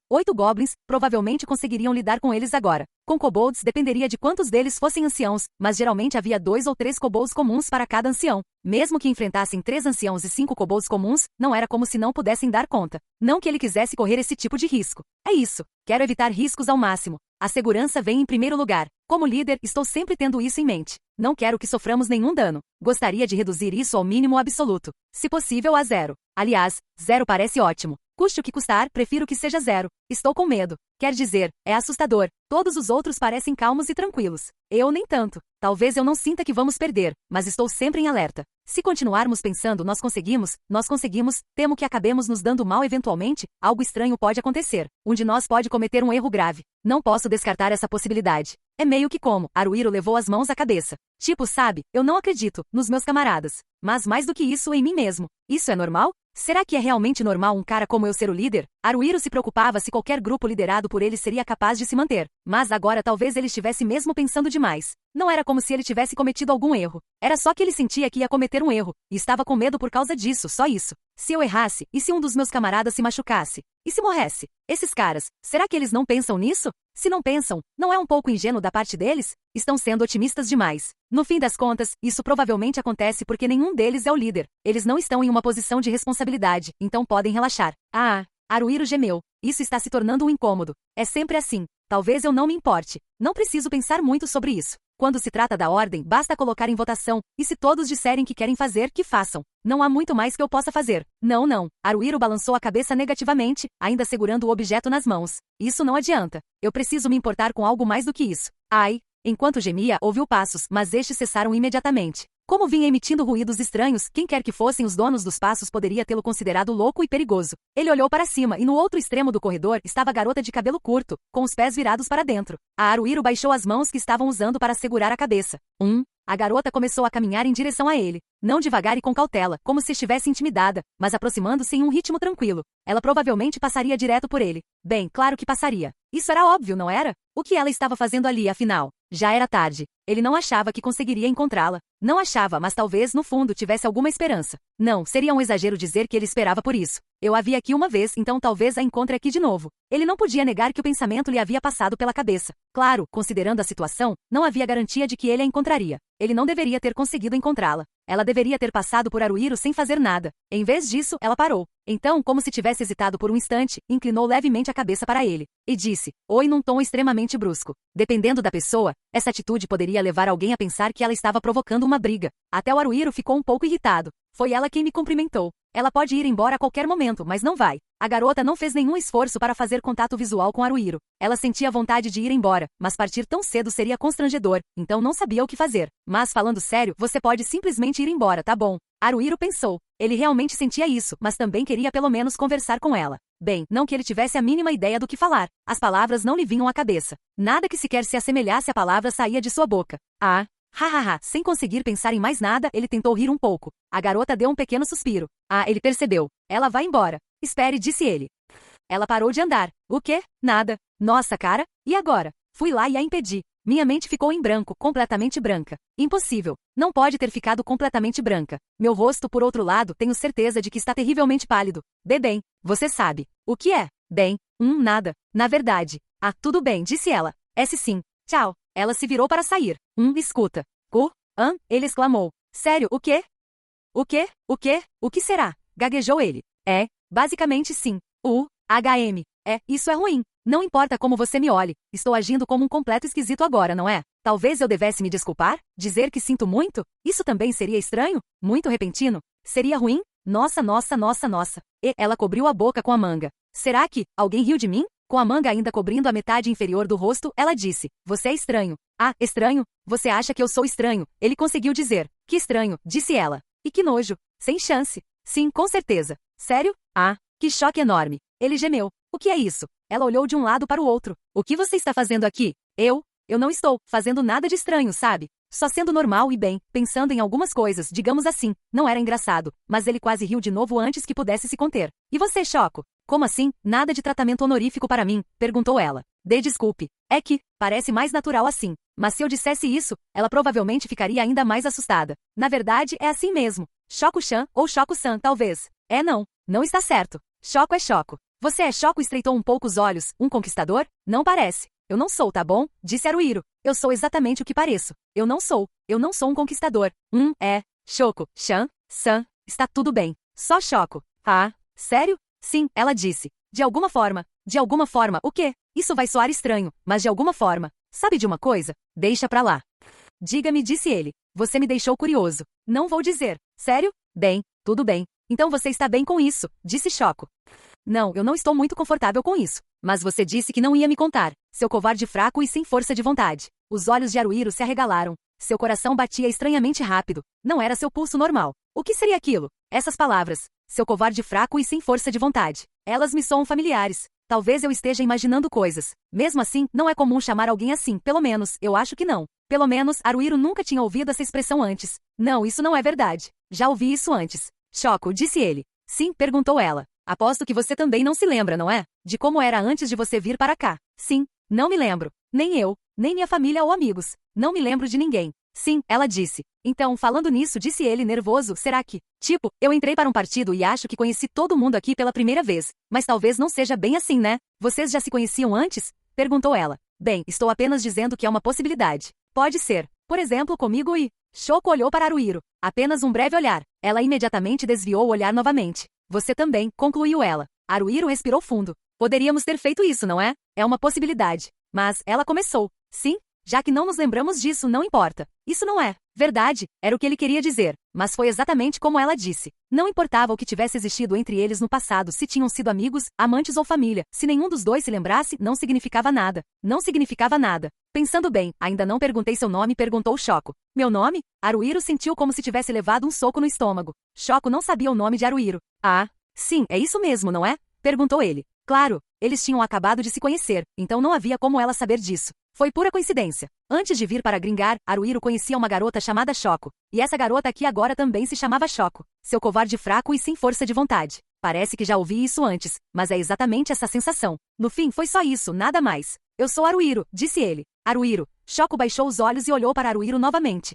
8 goblins, provavelmente conseguiriam lidar com eles agora. Com kobolds dependeria de quantos deles fossem anciãos, mas geralmente havia 2 ou 3 kobolds comuns para cada ancião. Mesmo que enfrentassem 3 anciãos e 5 kobolds comuns, não era como se não pudessem dar conta. Não que ele quisesse correr esse tipo de risco. É isso. Quero evitar riscos ao máximo. A segurança vem em primeiro lugar. Como líder, estou sempre tendo isso em mente. Não quero que soframos nenhum dano. Gostaria de reduzir isso ao mínimo absoluto. Se possível, a 0. Aliás, 0 parece ótimo. Custe o que custar, prefiro que seja 0. Estou com medo. Quer dizer, é assustador. Todos os outros parecem calmos e tranquilos. Eu nem tanto. Talvez eu não sinta que vamos perder, mas estou sempre em alerta. Se continuarmos pensando nós conseguimos, temo que acabemos nos dando mal eventualmente, algo estranho pode acontecer. Um de nós pode cometer um erro grave. Não posso descartar essa possibilidade. É meio que como, Haruhiro levou as mãos à cabeça. Tipo, sabe, eu não acredito, nos meus camaradas. Mas mais do que isso, em mim mesmo. Isso é normal? Será que é realmente normal um cara como eu ser o líder? Haruhiro se preocupava se qualquer grupo liderado por ele seria capaz de se manter. Mas agora talvez ele estivesse mesmo pensando demais. Não era como se ele tivesse cometido algum erro. Era só que ele sentia que ia cometer um erro, e estava com medo por causa disso, só isso. Se eu errasse, e se um dos meus camaradas se machucasse? E se morresse? Esses caras, será que eles não pensam nisso? Se não pensam, não é um pouco ingênuo da parte deles? Estão sendo otimistas demais. No fim das contas, isso provavelmente acontece porque nenhum deles é o líder. Eles não estão em uma posição de responsabilidade, então podem relaxar. Haruhiro gemeu. Isso está se tornando um incômodo. É sempre assim. Talvez eu não me importe. Não preciso pensar muito sobre isso. Quando se trata da ordem, basta colocar em votação, e se todos disserem que querem fazer, que façam. Não há muito mais que eu possa fazer. Não. Haruhiro balançou a cabeça negativamente, ainda segurando o objeto nas mãos. Isso não adianta. Eu preciso me importar com algo mais do que isso. Enquanto gemia, ouviu passos, mas estes cessaram imediatamente. Como vinha emitindo ruídos estranhos, quem quer que fossem os donos dos passos poderia tê-lo considerado louco e perigoso. Ele olhou para cima e no outro extremo do corredor estava a garota de cabelo curto, com os pés virados para dentro. A Haruhiro baixou as mãos que estavam usando para segurar a cabeça. A garota começou a caminhar em direção a ele. Não devagar e com cautela, como se estivesse intimidada, mas aproximando-se em um ritmo tranquilo. Ela provavelmente passaria direto por ele. Bem, claro que passaria. Isso era óbvio, não era? O que ela estava fazendo ali, afinal? Já era tarde. Ele não achava que conseguiria encontrá-la. Não achava, mas talvez, no fundo, tivesse alguma esperança. Não, seria um exagero dizer que ele esperava por isso. Eu a vi aqui uma vez, então talvez a encontre aqui de novo. Ele não podia negar que o pensamento lhe havia passado pela cabeça. Claro, considerando a situação, não havia garantia de que ele a encontraria. Ele não deveria ter conseguido encontrá-la. Ela deveria ter passado por Haruhiro sem fazer nada. Em vez disso, ela parou. Então, como se tivesse hesitado por um instante, inclinou levemente a cabeça para ele. E disse, oi num tom extremamente brusco. Dependendo da pessoa, essa atitude poderia levar alguém a pensar que ela estava provocando uma briga. Até o Haruhiro ficou um pouco irritado. Foi ela quem me cumprimentou. Ela pode ir embora a qualquer momento, mas não vai. A garota não fez nenhum esforço para fazer contato visual com Haruhiro. Ela sentia vontade de ir embora, mas partir tão cedo seria constrangedor, então não sabia o que fazer. Mas falando sério, você pode simplesmente ir embora, tá bom? Haruhiro pensou. Ele realmente sentia isso, mas também queria pelo menos conversar com ela. Bem, não que ele tivesse a mínima ideia do que falar. As palavras não lhe vinham à cabeça. Nada que sequer se assemelhasse à palavra saía de sua boca. Sem conseguir pensar em mais nada, ele tentou rir um pouco. A garota deu um pequeno suspiro. Ele percebeu. Ela vai embora. Espere, disse ele. Ela parou de andar. O quê? Nada. Nossa, cara. E agora? Fui lá e a impedi. Minha mente ficou em branco, completamente branca. Impossível. Não pode ter ficado completamente branca. Meu rosto, por outro lado, tenho certeza de que está terrivelmente pálido. Bem, você sabe. O que é? Bem, nada. Na verdade. Ah, tudo bem, disse ela. Sim. Tchau. Ela se virou para sair. Escuta. Ele exclamou. Sério, o quê? O quê? O quê? O que será? Gaguejou ele. Basicamente sim. Isso é ruim. Não importa como você me olhe, estou agindo como um completo esquisito agora, não é? Talvez eu devesse me desculpar? Dizer que sinto muito? Isso também seria estranho? Muito repentino? Seria ruim? Nossa. E ela cobriu a boca com a manga. Será que alguém riu de mim? Com a manga ainda cobrindo a metade inferior do rosto, ela disse: Você é estranho. Ah, estranho? Você acha que eu sou estranho? Ele conseguiu dizer. Que estranho, disse ela. E que nojo. Sem chance. Sim, com certeza. Sério? Ah, que choque enorme. Ele gemeu. O que é isso? Ela olhou de um lado para o outro. O que você está fazendo aqui? Eu não estou fazendo nada de estranho, sabe? Só sendo normal e bem, pensando em algumas coisas, digamos assim. Não era engraçado, mas ele quase riu de novo antes que pudesse se conter. E você, Choco? Como assim? Nada de tratamento honorífico para mim? Perguntou ela. Dê desculpe. É que, parece mais natural assim. Mas se eu dissesse isso, ela provavelmente ficaria ainda mais assustada. Na verdade, é assim mesmo. Choco-chan ou Choco-san, talvez. Não está certo. Choco é Choco. Você é Choco? Estreitou um pouco os olhos. Um conquistador? Não parece. Eu não sou, tá bom? Disse Haruhiro. Eu sou exatamente o que pareço. Eu não sou um conquistador. Choco-chan, san, está tudo bem. Só Choco. Ah, sério? Sim, ela disse. De alguma forma, o quê? Isso vai soar estranho, mas de alguma forma. Sabe de uma coisa? Deixa pra lá. Diga-me, disse ele. Você me deixou curioso. Não vou dizer. Sério? Bem, tudo bem. Então você está bem com isso, disse Choco. Não, eu não estou muito confortável com isso. Mas você disse que não ia me contar. Seu covarde fraco e sem força de vontade. Os olhos de Haruhiro se arregalaram. Seu coração batia estranhamente rápido. Não era seu pulso normal. O que seria aquilo? Essas palavras. Seu covarde fraco e sem força de vontade. Elas me soam familiares. Talvez eu esteja imaginando coisas. Mesmo assim, não é comum chamar alguém assim. Pelo menos, eu acho que não. Pelo menos, Haruhiro nunca tinha ouvido essa expressão antes. Não, isso não é verdade. Já ouvi isso antes. Choco, disse ele. Sim, perguntou ela. Aposto que você também não se lembra, não é? De como era antes de você vir para cá. Sim, não me lembro. Nem eu, nem minha família ou amigos. Não me lembro de ninguém. Sim, ela disse. Então, falando nisso, disse ele nervoso, será que? Tipo, eu entrei para um partido e acho que conheci todo mundo aqui pela primeira vez. Mas talvez não seja bem assim, né? Vocês já se conheciam antes? Perguntou ela. Bem, estou apenas dizendo que é uma possibilidade. Pode ser. Por exemplo, comigo e... Choco olhou para Haruhiro. Apenas um breve olhar. Ela imediatamente desviou o olhar novamente. Você também, concluiu ela. Haruhiro respirou fundo. Poderíamos ter feito isso, não é? É uma possibilidade. Mas ela começou. Sim? Já que não nos lembramos disso, não importa. Isso não é verdade, era o que ele queria dizer. Mas foi exatamente como ela disse. Não importava o que tivesse existido entre eles no passado, se tinham sido amigos, amantes ou família. Se nenhum dos dois se lembrasse, não significava nada. Não significava nada. Pensando bem, ainda não perguntei seu nome, perguntou Choco. Meu nome? Haruhiro sentiu como se tivesse levado um soco no estômago. Choco não sabia o nome de Haruhiro. Ah, sim, é isso mesmo, não é? Perguntou ele. Claro, eles tinham acabado de se conhecer, então não havia como ela saber disso. Foi pura coincidência. Antes de vir para Gringar, Haruhiro conhecia uma garota chamada Choco. E essa garota aqui agora também se chamava Choco. Seu covarde fraco e sem força de vontade. Parece que já ouvi isso antes, mas é exatamente essa sensação. No fim, foi só isso, nada mais. Eu sou Haruhiro, disse ele. Haruhiro. Choco baixou os olhos e olhou para Haruhiro novamente.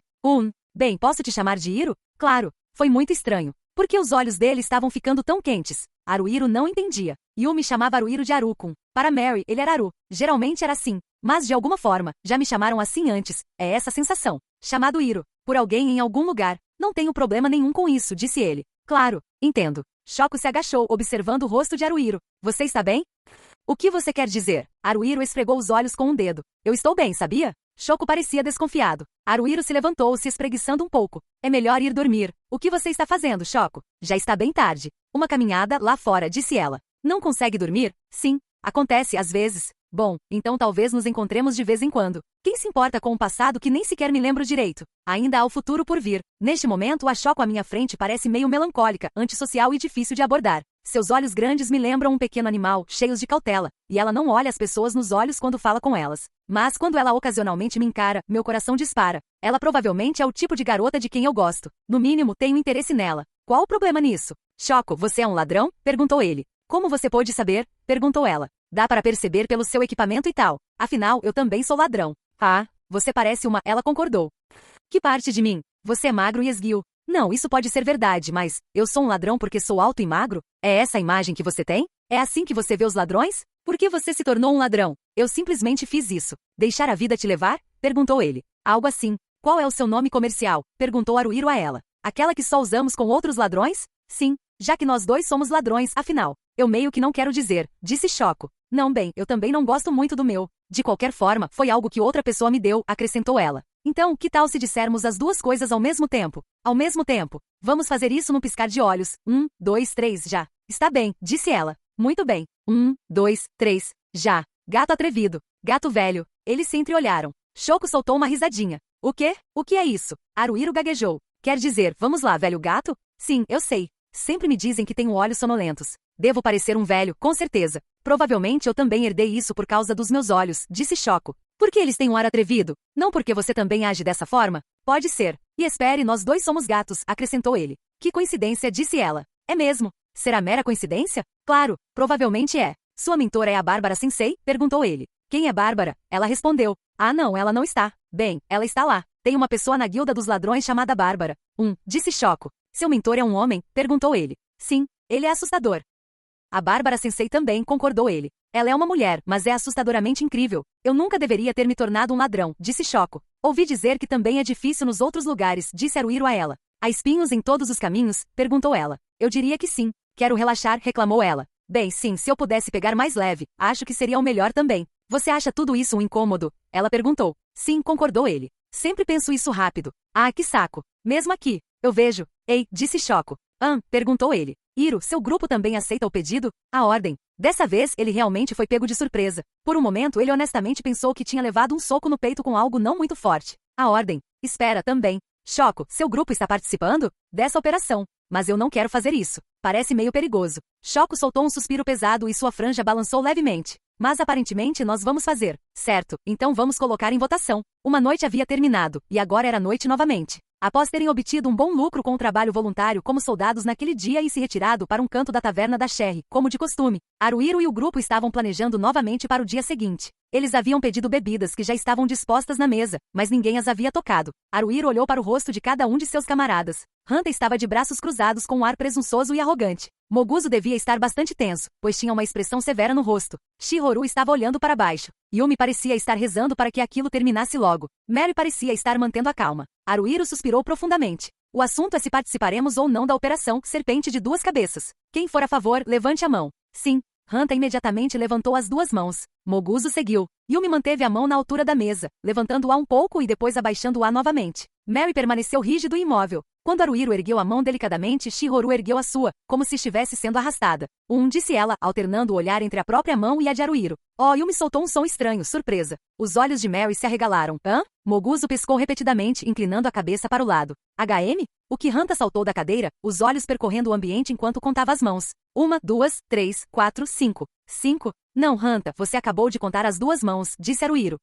Bem, posso te chamar de Hiro? Claro. Foi muito estranho. Por que os olhos dele estavam ficando tão quentes? Haruhiro não entendia. Yumi chamava Haruhiro de Harukun. Para Mary, ele era Haru. Geralmente era assim. Mas de alguma forma, já me chamaram assim antes. É essa sensação. Chamado Hiro. Por alguém em algum lugar. Não tenho problema nenhum com isso, disse ele. Claro, entendo. Choco se agachou, observando o rosto de Haruhiro. Você está bem? O que você quer dizer? Haruhiro esfregou os olhos com um dedo. Eu estou bem, sabia? Choco parecia desconfiado. Haruhiro se levantou, se espreguiçando um pouco. É melhor ir dormir. O que você está fazendo, Choco? Já está bem tarde. Uma caminhada lá fora, disse ela. Não consegue dormir? Sim. Acontece às vezes. Bom, então talvez nos encontremos de vez em quando. Quem se importa com o passado que nem sequer me lembro direito? Ainda há o futuro por vir. Neste momento, a Choco à minha frente parece meio melancólica, antissocial e difícil de abordar. Seus olhos grandes me lembram um pequeno animal, cheios de cautela, e ela não olha as pessoas nos olhos quando fala com elas. Mas quando ela ocasionalmente me encara, meu coração dispara. Ela provavelmente é o tipo de garota de quem eu gosto. No mínimo, tenho interesse nela. Qual o problema nisso? Choco, você é um ladrão? Perguntou ele. Como você pôde saber? Perguntou ela. Dá para perceber pelo seu equipamento e tal. Afinal, eu também sou ladrão. Ah, você parece uma... Ela concordou. Que parte de mim? Você é magro e esguio. Não, isso pode ser verdade, mas eu sou um ladrão porque sou alto e magro? É essa a imagem que você tem? É assim que você vê os ladrões? Por que você se tornou um ladrão? Eu simplesmente fiz isso. Deixar a vida te levar? Perguntou ele. Algo assim. Qual é o seu nome comercial? Perguntou Haruhiro a ela. Aquela que só usamos com outros ladrões? Sim, já que nós dois somos ladrões, afinal. Eu meio que não quero dizer, disse Shoko. Não bem, eu também não gosto muito do meu. De qualquer forma, foi algo que outra pessoa me deu, acrescentou ela. Então, que tal se dissermos as duas coisas ao mesmo tempo? Ao mesmo tempo. Vamos fazer isso num piscar de olhos. 1, 2, 3, já. Está bem, disse ela. Muito bem. 1, 2, 3, já. Gato atrevido. Gato velho. Eles se entreolharam. Shoko soltou uma risadinha. O quê? O que é isso? Haruhiro gaguejou. Quer dizer, vamos lá, velho gato? Sim, eu sei. Sempre me dizem que tenho olhos sonolentos. Devo parecer um velho, com certeza. Provavelmente eu também herdei isso por causa dos meus olhos, disse Shoko. Por que eles têm um ar atrevido? Não porque você também age dessa forma? Pode ser. E espere, nós dois somos gatos, acrescentou ele. Que coincidência, disse ela. É mesmo? Será mera coincidência? Claro, provavelmente é. Sua mentora é a Bárbara Sensei? Perguntou ele. Quem é Bárbara? Ela respondeu. Ah não, ela não está. Bem, ela está lá. Tem uma pessoa na guilda dos ladrões chamada Bárbara. Disse Shoko. Seu mentor é um homem? Perguntou ele. Sim, ele é assustador. A Bárbara Sensei também, concordou ele. Ela é uma mulher, mas é assustadoramente incrível. Eu nunca deveria ter me tornado um ladrão, disse Shoko. Ouvi dizer que também é difícil nos outros lugares, disse Haruhiro a ela. Há espinhos em todos os caminhos? Perguntou ela. Eu diria que sim. Quero relaxar, reclamou ela. Bem, sim, se eu pudesse pegar mais leve, acho que seria o melhor também. Você acha tudo isso um incômodo? Ela perguntou. Sim, concordou ele. Sempre penso isso rápido. Ah, que saco. Mesmo aqui. Eu vejo. Ei, disse Shoko. Perguntou ele. Hiro, seu grupo também aceita o pedido? A ordem. Dessa vez, ele realmente foi pego de surpresa. Por um momento, ele honestamente pensou que tinha levado um soco no peito com algo não muito forte. A ordem. Espera, também. Shoko, seu grupo está participando? Dessa operação. Mas eu não quero fazer isso. Parece meio perigoso. Shoko soltou um suspiro pesado e sua franja balançou levemente. Mas aparentemente nós vamos fazer. Certo, então vamos colocar em votação. Uma noite havia terminado, e agora era noite novamente. Após terem obtido um bom lucro com o trabalho voluntário como soldados naquele dia e se retirado para um canto da taverna da Sherry, como de costume, Haruhiro e o grupo estavam planejando novamente para o dia seguinte. Eles haviam pedido bebidas que já estavam dispostas na mesa, mas ninguém as havia tocado. Haruhiro olhou para o rosto de cada um de seus camaradas. Hanta estava de braços cruzados com um ar presunçoso e arrogante. Moguzo devia estar bastante tenso, pois tinha uma expressão severa no rosto. Shihoru estava olhando para baixo. Yumi parecia estar rezando para que aquilo terminasse logo. Mary parecia estar mantendo a calma. Haruhiro suspirou profundamente. O assunto é se participaremos ou não da operação Serpente de Duas Cabeças. Quem for a favor, levante a mão. Sim. Hanta imediatamente levantou as duas mãos. Moguzo seguiu. Yumi manteve a mão na altura da mesa, levantando-a um pouco e depois abaixando-a novamente. Mary permaneceu rígido e imóvel. Quando Haruhiro ergueu a mão delicadamente, Shihoru ergueu a sua, como se estivesse sendo arrastada. Disse ela, alternando o olhar entre a própria mão e a de Haruhiro. Yumi soltou um som estranho, surpresa. Os olhos de Mary se arregalaram. Moguzo piscou repetidamente, inclinando a cabeça para o lado. HM? O que Hanta saltou da cadeira, os olhos percorrendo o ambiente enquanto contava as mãos. 1, 2, 3, 4, 5. 5? Não, Hanta, você acabou de contar as duas mãos, disse Haruhiro.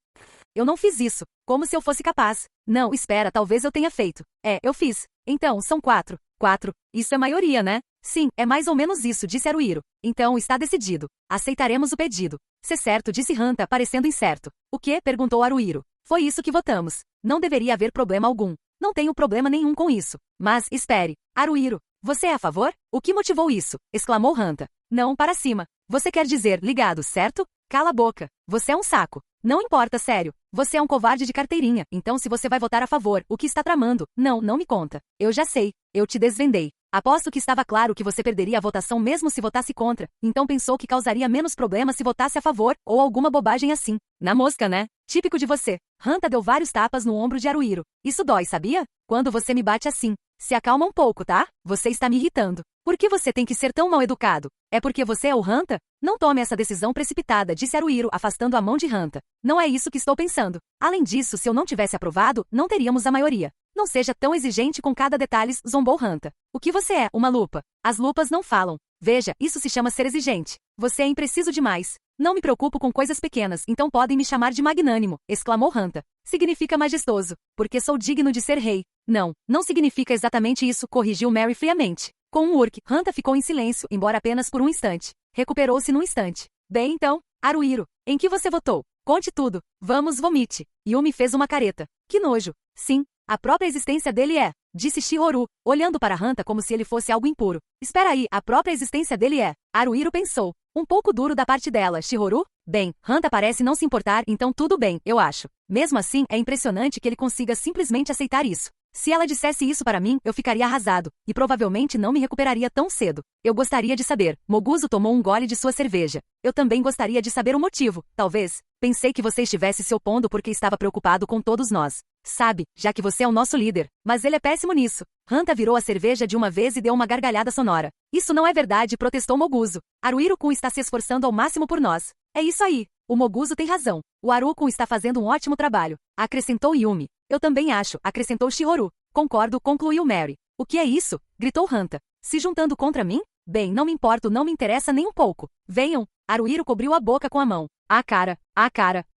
Eu não fiz isso. Como se eu fosse capaz. Não, espera, talvez eu tenha feito. Eu fiz. Então, são 4. 4. Isso é maioria, né? Sim, é mais ou menos isso, disse Haruhiro. Então, está decidido. Aceitaremos o pedido. Se certo, disse Hanta, parecendo incerto. O quê? Perguntou Haruhiro. Foi isso que votamos. Não deveria haver problema algum. Não tenho problema nenhum com isso. Mas, espere. Haruhiro, você é a favor? O que motivou isso? Exclamou Hanta. Não, para cima. Você quer dizer ligado, certo? Cala a boca. Você é um saco. Não importa, sério. Você é um covarde de carteirinha, então se você vai votar a favor, o que está tramando? Não me conta. Eu já sei. Eu te desvendei. Aposto que estava claro que você perderia a votação mesmo se votasse contra, então pensou que causaria menos problema se votasse a favor, ou alguma bobagem assim. Na mosca, né? Típico de você. Hanta deu vários tapas no ombro de Haruhiro. Isso dói, sabia? Quando você me bate assim. Se acalma um pouco, tá? Você está me irritando. Por que você tem que ser tão mal educado? É porque você é o Hanta? Não tome essa decisão precipitada, disse Haruhiro, afastando a mão de Hanta. Não é isso que estou pensando. Além disso, se eu não tivesse aprovado, não teríamos a maioria. Não seja tão exigente com cada detalhe, zombou Hanta. O que você é, uma lupa? As lupas não falam. Veja, isso se chama ser exigente. Você é impreciso demais. Não me preocupo com coisas pequenas, então podem me chamar de magnânimo, exclamou Hanta. Significa majestoso, porque sou digno de ser rei. Não significa exatamente isso, corrigiu Mary friamente. Com um urk, Hanta ficou em silêncio, embora apenas por um instante. Recuperou-se num instante. Bem então, Haruhiro, em que você votou? Conte tudo. Vamos, vomite. Yumi fez uma careta. Que nojo. Sim, a própria existência dele é, disse Shihoru, olhando para Hanta como se ele fosse algo impuro. Espera aí, a própria existência dele é. Haruhiro pensou. Um pouco duro da parte dela, Shihoru? Bem, Hanta parece não se importar, então tudo bem, eu acho. Mesmo assim, é impressionante que ele consiga simplesmente aceitar isso. Se ela dissesse isso para mim, eu ficaria arrasado, e provavelmente não me recuperaria tão cedo. Eu gostaria de saber. Moguzo tomou um gole de sua cerveja. Eu também gostaria de saber o motivo, talvez. Pensei que você estivesse se opondo porque estava preocupado com todos nós. Sabe, já que você é o nosso líder. Mas ele é péssimo nisso. Hanta virou a cerveja de uma vez e deu uma gargalhada sonora. Isso não é verdade, protestou Moguzo. Haruhiro-kun está se esforçando ao máximo por nós. É isso aí. O Moguzo tem razão. O Haru-kun está fazendo um ótimo trabalho. Acrescentou Yumi. Eu também acho, acrescentou Shihoru. Concordo, concluiu Mary. O que é isso? Gritou Hanta. Se juntando contra mim? Bem, não me importo, não me interessa nem um pouco. Venham. Haruhiro cobriu a boca com a mão. Ah, cara.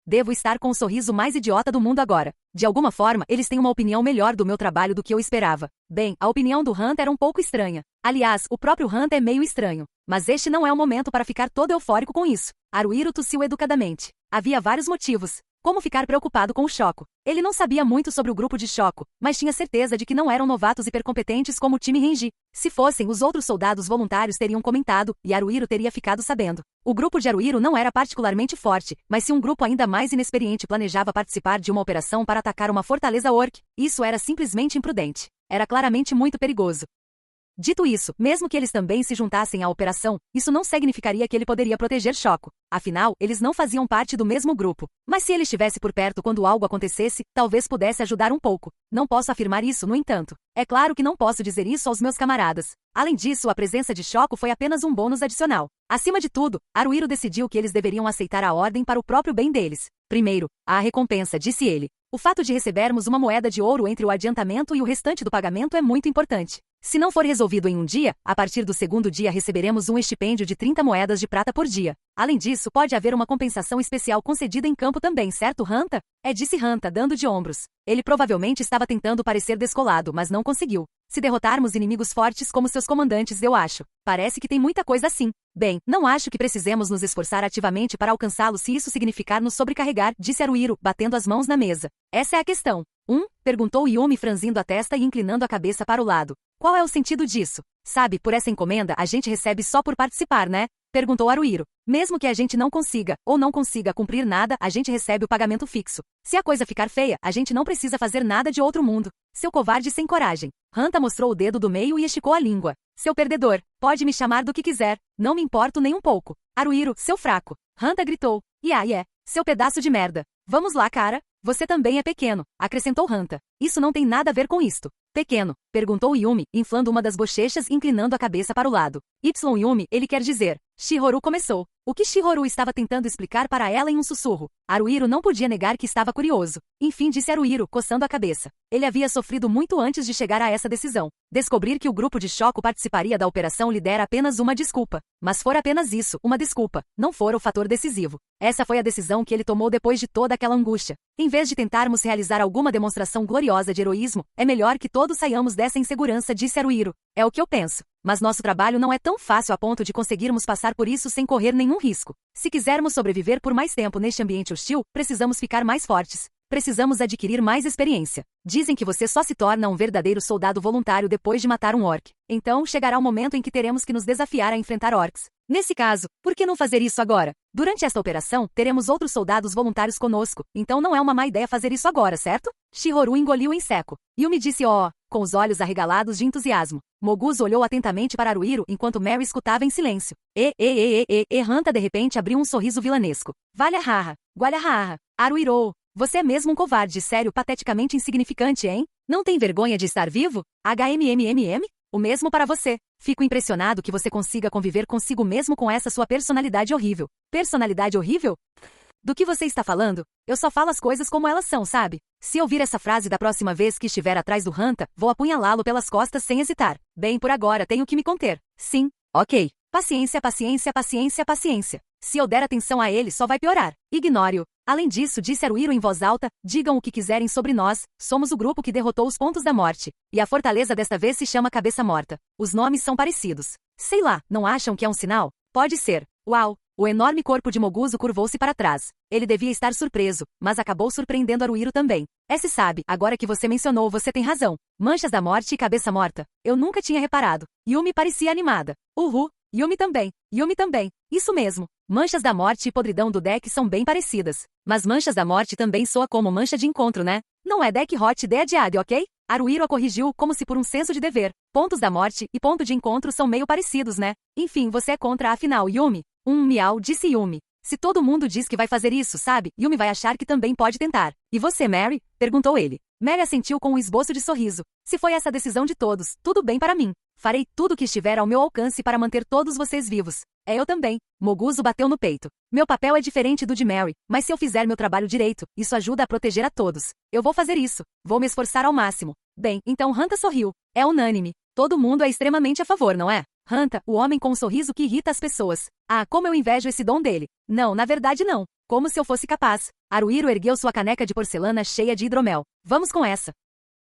Devo estar com o sorriso mais idiota do mundo agora. De alguma forma, eles têm uma opinião melhor do meu trabalho do que eu esperava. Bem, a opinião do Hanta era um pouco estranha. Aliás, o próprio Hanta é meio estranho. Mas este não é o momento para ficar todo eufórico com isso. Haruhiro tossiu educadamente. Havia vários motivos. Como ficar preocupado com o Shoko? Ele não sabia muito sobre o grupo de Shoko, mas tinha certeza de que não eram novatos hipercompetentes como o time Renji. Se fossem, os outros soldados voluntários teriam comentado, e Haruhiro teria ficado sabendo. O grupo de Haruhiro não era particularmente forte, mas se um grupo ainda mais inexperiente planejava participar de uma operação para atacar uma fortaleza orc, isso era simplesmente imprudente. Era claramente muito perigoso. Dito isso, mesmo que eles também se juntassem à operação, isso não significaria que ele poderia proteger Shoko. Afinal, eles não faziam parte do mesmo grupo. Mas se ele estivesse por perto quando algo acontecesse, talvez pudesse ajudar um pouco. Não posso afirmar isso, no entanto. É claro que não posso dizer isso aos meus camaradas. Além disso, a presença de Shoko foi apenas um bônus adicional. Acima de tudo, Haruhiro decidiu que eles deveriam aceitar a ordem para o próprio bem deles. Primeiro, a recompensa, disse ele. O fato de recebermos uma moeda de ouro entre o adiantamento e o restante do pagamento é muito importante. Se não for resolvido em um dia, a partir do segundo dia receberemos um estipêndio de 30 moedas de prata por dia. Além disso, pode haver uma compensação especial concedida em campo também, certo, Hanta? Disse Hanta, dando de ombros. Ele provavelmente estava tentando parecer descolado, mas não conseguiu. Se derrotarmos inimigos fortes como seus comandantes, eu acho. Parece que tem muita coisa assim. Bem, não acho que precisemos nos esforçar ativamente para alcançá-lo se isso significar nos sobrecarregar, disse Haruhiro, batendo as mãos na mesa. Essa é a questão. Perguntou Yumi franzindo a testa e inclinando a cabeça para o lado. Qual é o sentido disso? Sabe, por essa encomenda a gente recebe só por participar, né? Perguntou Haruhiro. Mesmo que a gente não consiga, ou não consiga cumprir nada, a gente recebe o pagamento fixo. Se a coisa ficar feia, a gente não precisa fazer nada de outro mundo. Seu covarde sem coragem. Hanta mostrou o dedo do meio e esticou a língua. Seu perdedor. Pode me chamar do que quiser. Não me importo nem um pouco. Haruhiro, seu fraco. Hanta gritou. Seu pedaço de merda. Vamos lá, cara. Você também é pequeno, acrescentou Hanta. Isso não tem nada a ver com isto. Pequeno? Perguntou Yumi, inflando uma das bochechas e inclinando a cabeça para o lado. Yumi, ele quer dizer. Shihoru começou. O que Shihoru estava tentando explicar para ela em um sussurro. Haruhiro não podia negar que estava curioso. Enfim, disse Haruhiro, coçando a cabeça. Ele havia sofrido muito antes de chegar a essa decisão. Descobrir que o grupo de Shoko participaria da operação lhe dera apenas uma desculpa. Mas for apenas isso, uma desculpa. Não for o fator decisivo. Essa foi a decisão que ele tomou depois de toda aquela angústia. Em vez de tentarmos realizar alguma demonstração gloriosa de heroísmo, é melhor que todos saiamos dessa insegurança, disse Haruhiro. É o que eu penso. Mas nosso trabalho não é tão fácil a ponto de conseguirmos passar por isso sem correr nenhum risco. Se quisermos sobreviver por mais tempo neste ambiente hostil, precisamos ficar mais fortes. Precisamos adquirir mais experiência. Dizem que você só se torna um verdadeiro soldado voluntário depois de matar um orc. Então, chegará o momento em que teremos que nos desafiar a enfrentar orcs. Nesse caso, por que não fazer isso agora? Durante esta operação, teremos outros soldados voluntários conosco, então não é uma má ideia fazer isso agora, certo? Shihoru engoliu em seco. Yumi disse com os olhos arregalados de entusiasmo. Moguzo olhou atentamente para Haruhiro enquanto Mary escutava em silêncio. Hanta de repente abriu um sorriso vilanesco. Gualhahaha. Haruhiro, você é mesmo um covarde sério pateticamente insignificante, hein? Não tem vergonha de estar vivo? O mesmo para você. Fico impressionado que você consiga conviver consigo mesmo com essa sua personalidade horrível. Personalidade horrível? Do que você está falando? Eu só falo as coisas como elas são, sabe? Se ouvir essa frase da próxima vez que estiver atrás do Hanta, vou apunhalá-lo pelas costas sem hesitar. Bem, por agora tenho que me conter. Sim, ok. Paciência. Se eu der atenção a ele, só vai piorar. Ignore-o. Além disso, disse Haruhiro em voz alta, digam o que quiserem sobre nós, somos o grupo que derrotou os Pontos da Morte. E a fortaleza desta vez se chama Cabeça Morta. Os nomes são parecidos. Sei lá, não acham que é um sinal? Pode ser. Uau, O enorme corpo de Moguzo curvou-se para trás. Ele devia estar surpreso, mas acabou surpreendendo Haruhiro também. Se sabe, agora que você mencionou, você tem razão. Manchas da morte e cabeça morta. Eu nunca tinha reparado. Yumi parecia animada. Uhul. Yumi também. Yumi também. Isso mesmo. Manchas da morte e podridão do deck são bem parecidas. Mas manchas da morte também soa como mancha de encontro, né? Não é deck hot de adiado, ok? Haruhiro a corrigiu como se por um senso de dever. Pontos da morte e ponto de encontro são meio parecidos, né? Enfim, você é contra afinal, Yumi. Miau, disse Yumi. Se todo mundo diz que vai fazer isso, sabe? Yumi vai achar que também pode tentar. E você, Mary? Perguntou ele. Mary assentiu com um esboço de sorriso. Se foi essa a decisão de todos, tudo bem para mim. Farei tudo o que estiver ao meu alcance para manter todos vocês vivos. Eu também. Moguzo bateu no peito. Meu papel é diferente do de Mary, mas se eu fizer meu trabalho direito, isso ajuda a proteger a todos. Eu vou fazer isso. Vou me esforçar ao máximo. Bem, então Hanta sorriu. É unânime. Todo mundo é extremamente a favor, não é? Hanta, o homem com um sorriso que irrita as pessoas. Ah, como eu invejo esse dom dele. Não, na verdade não. Como se eu fosse capaz. Haruhiro ergueu sua caneca de porcelana cheia de hidromel. Vamos com essa.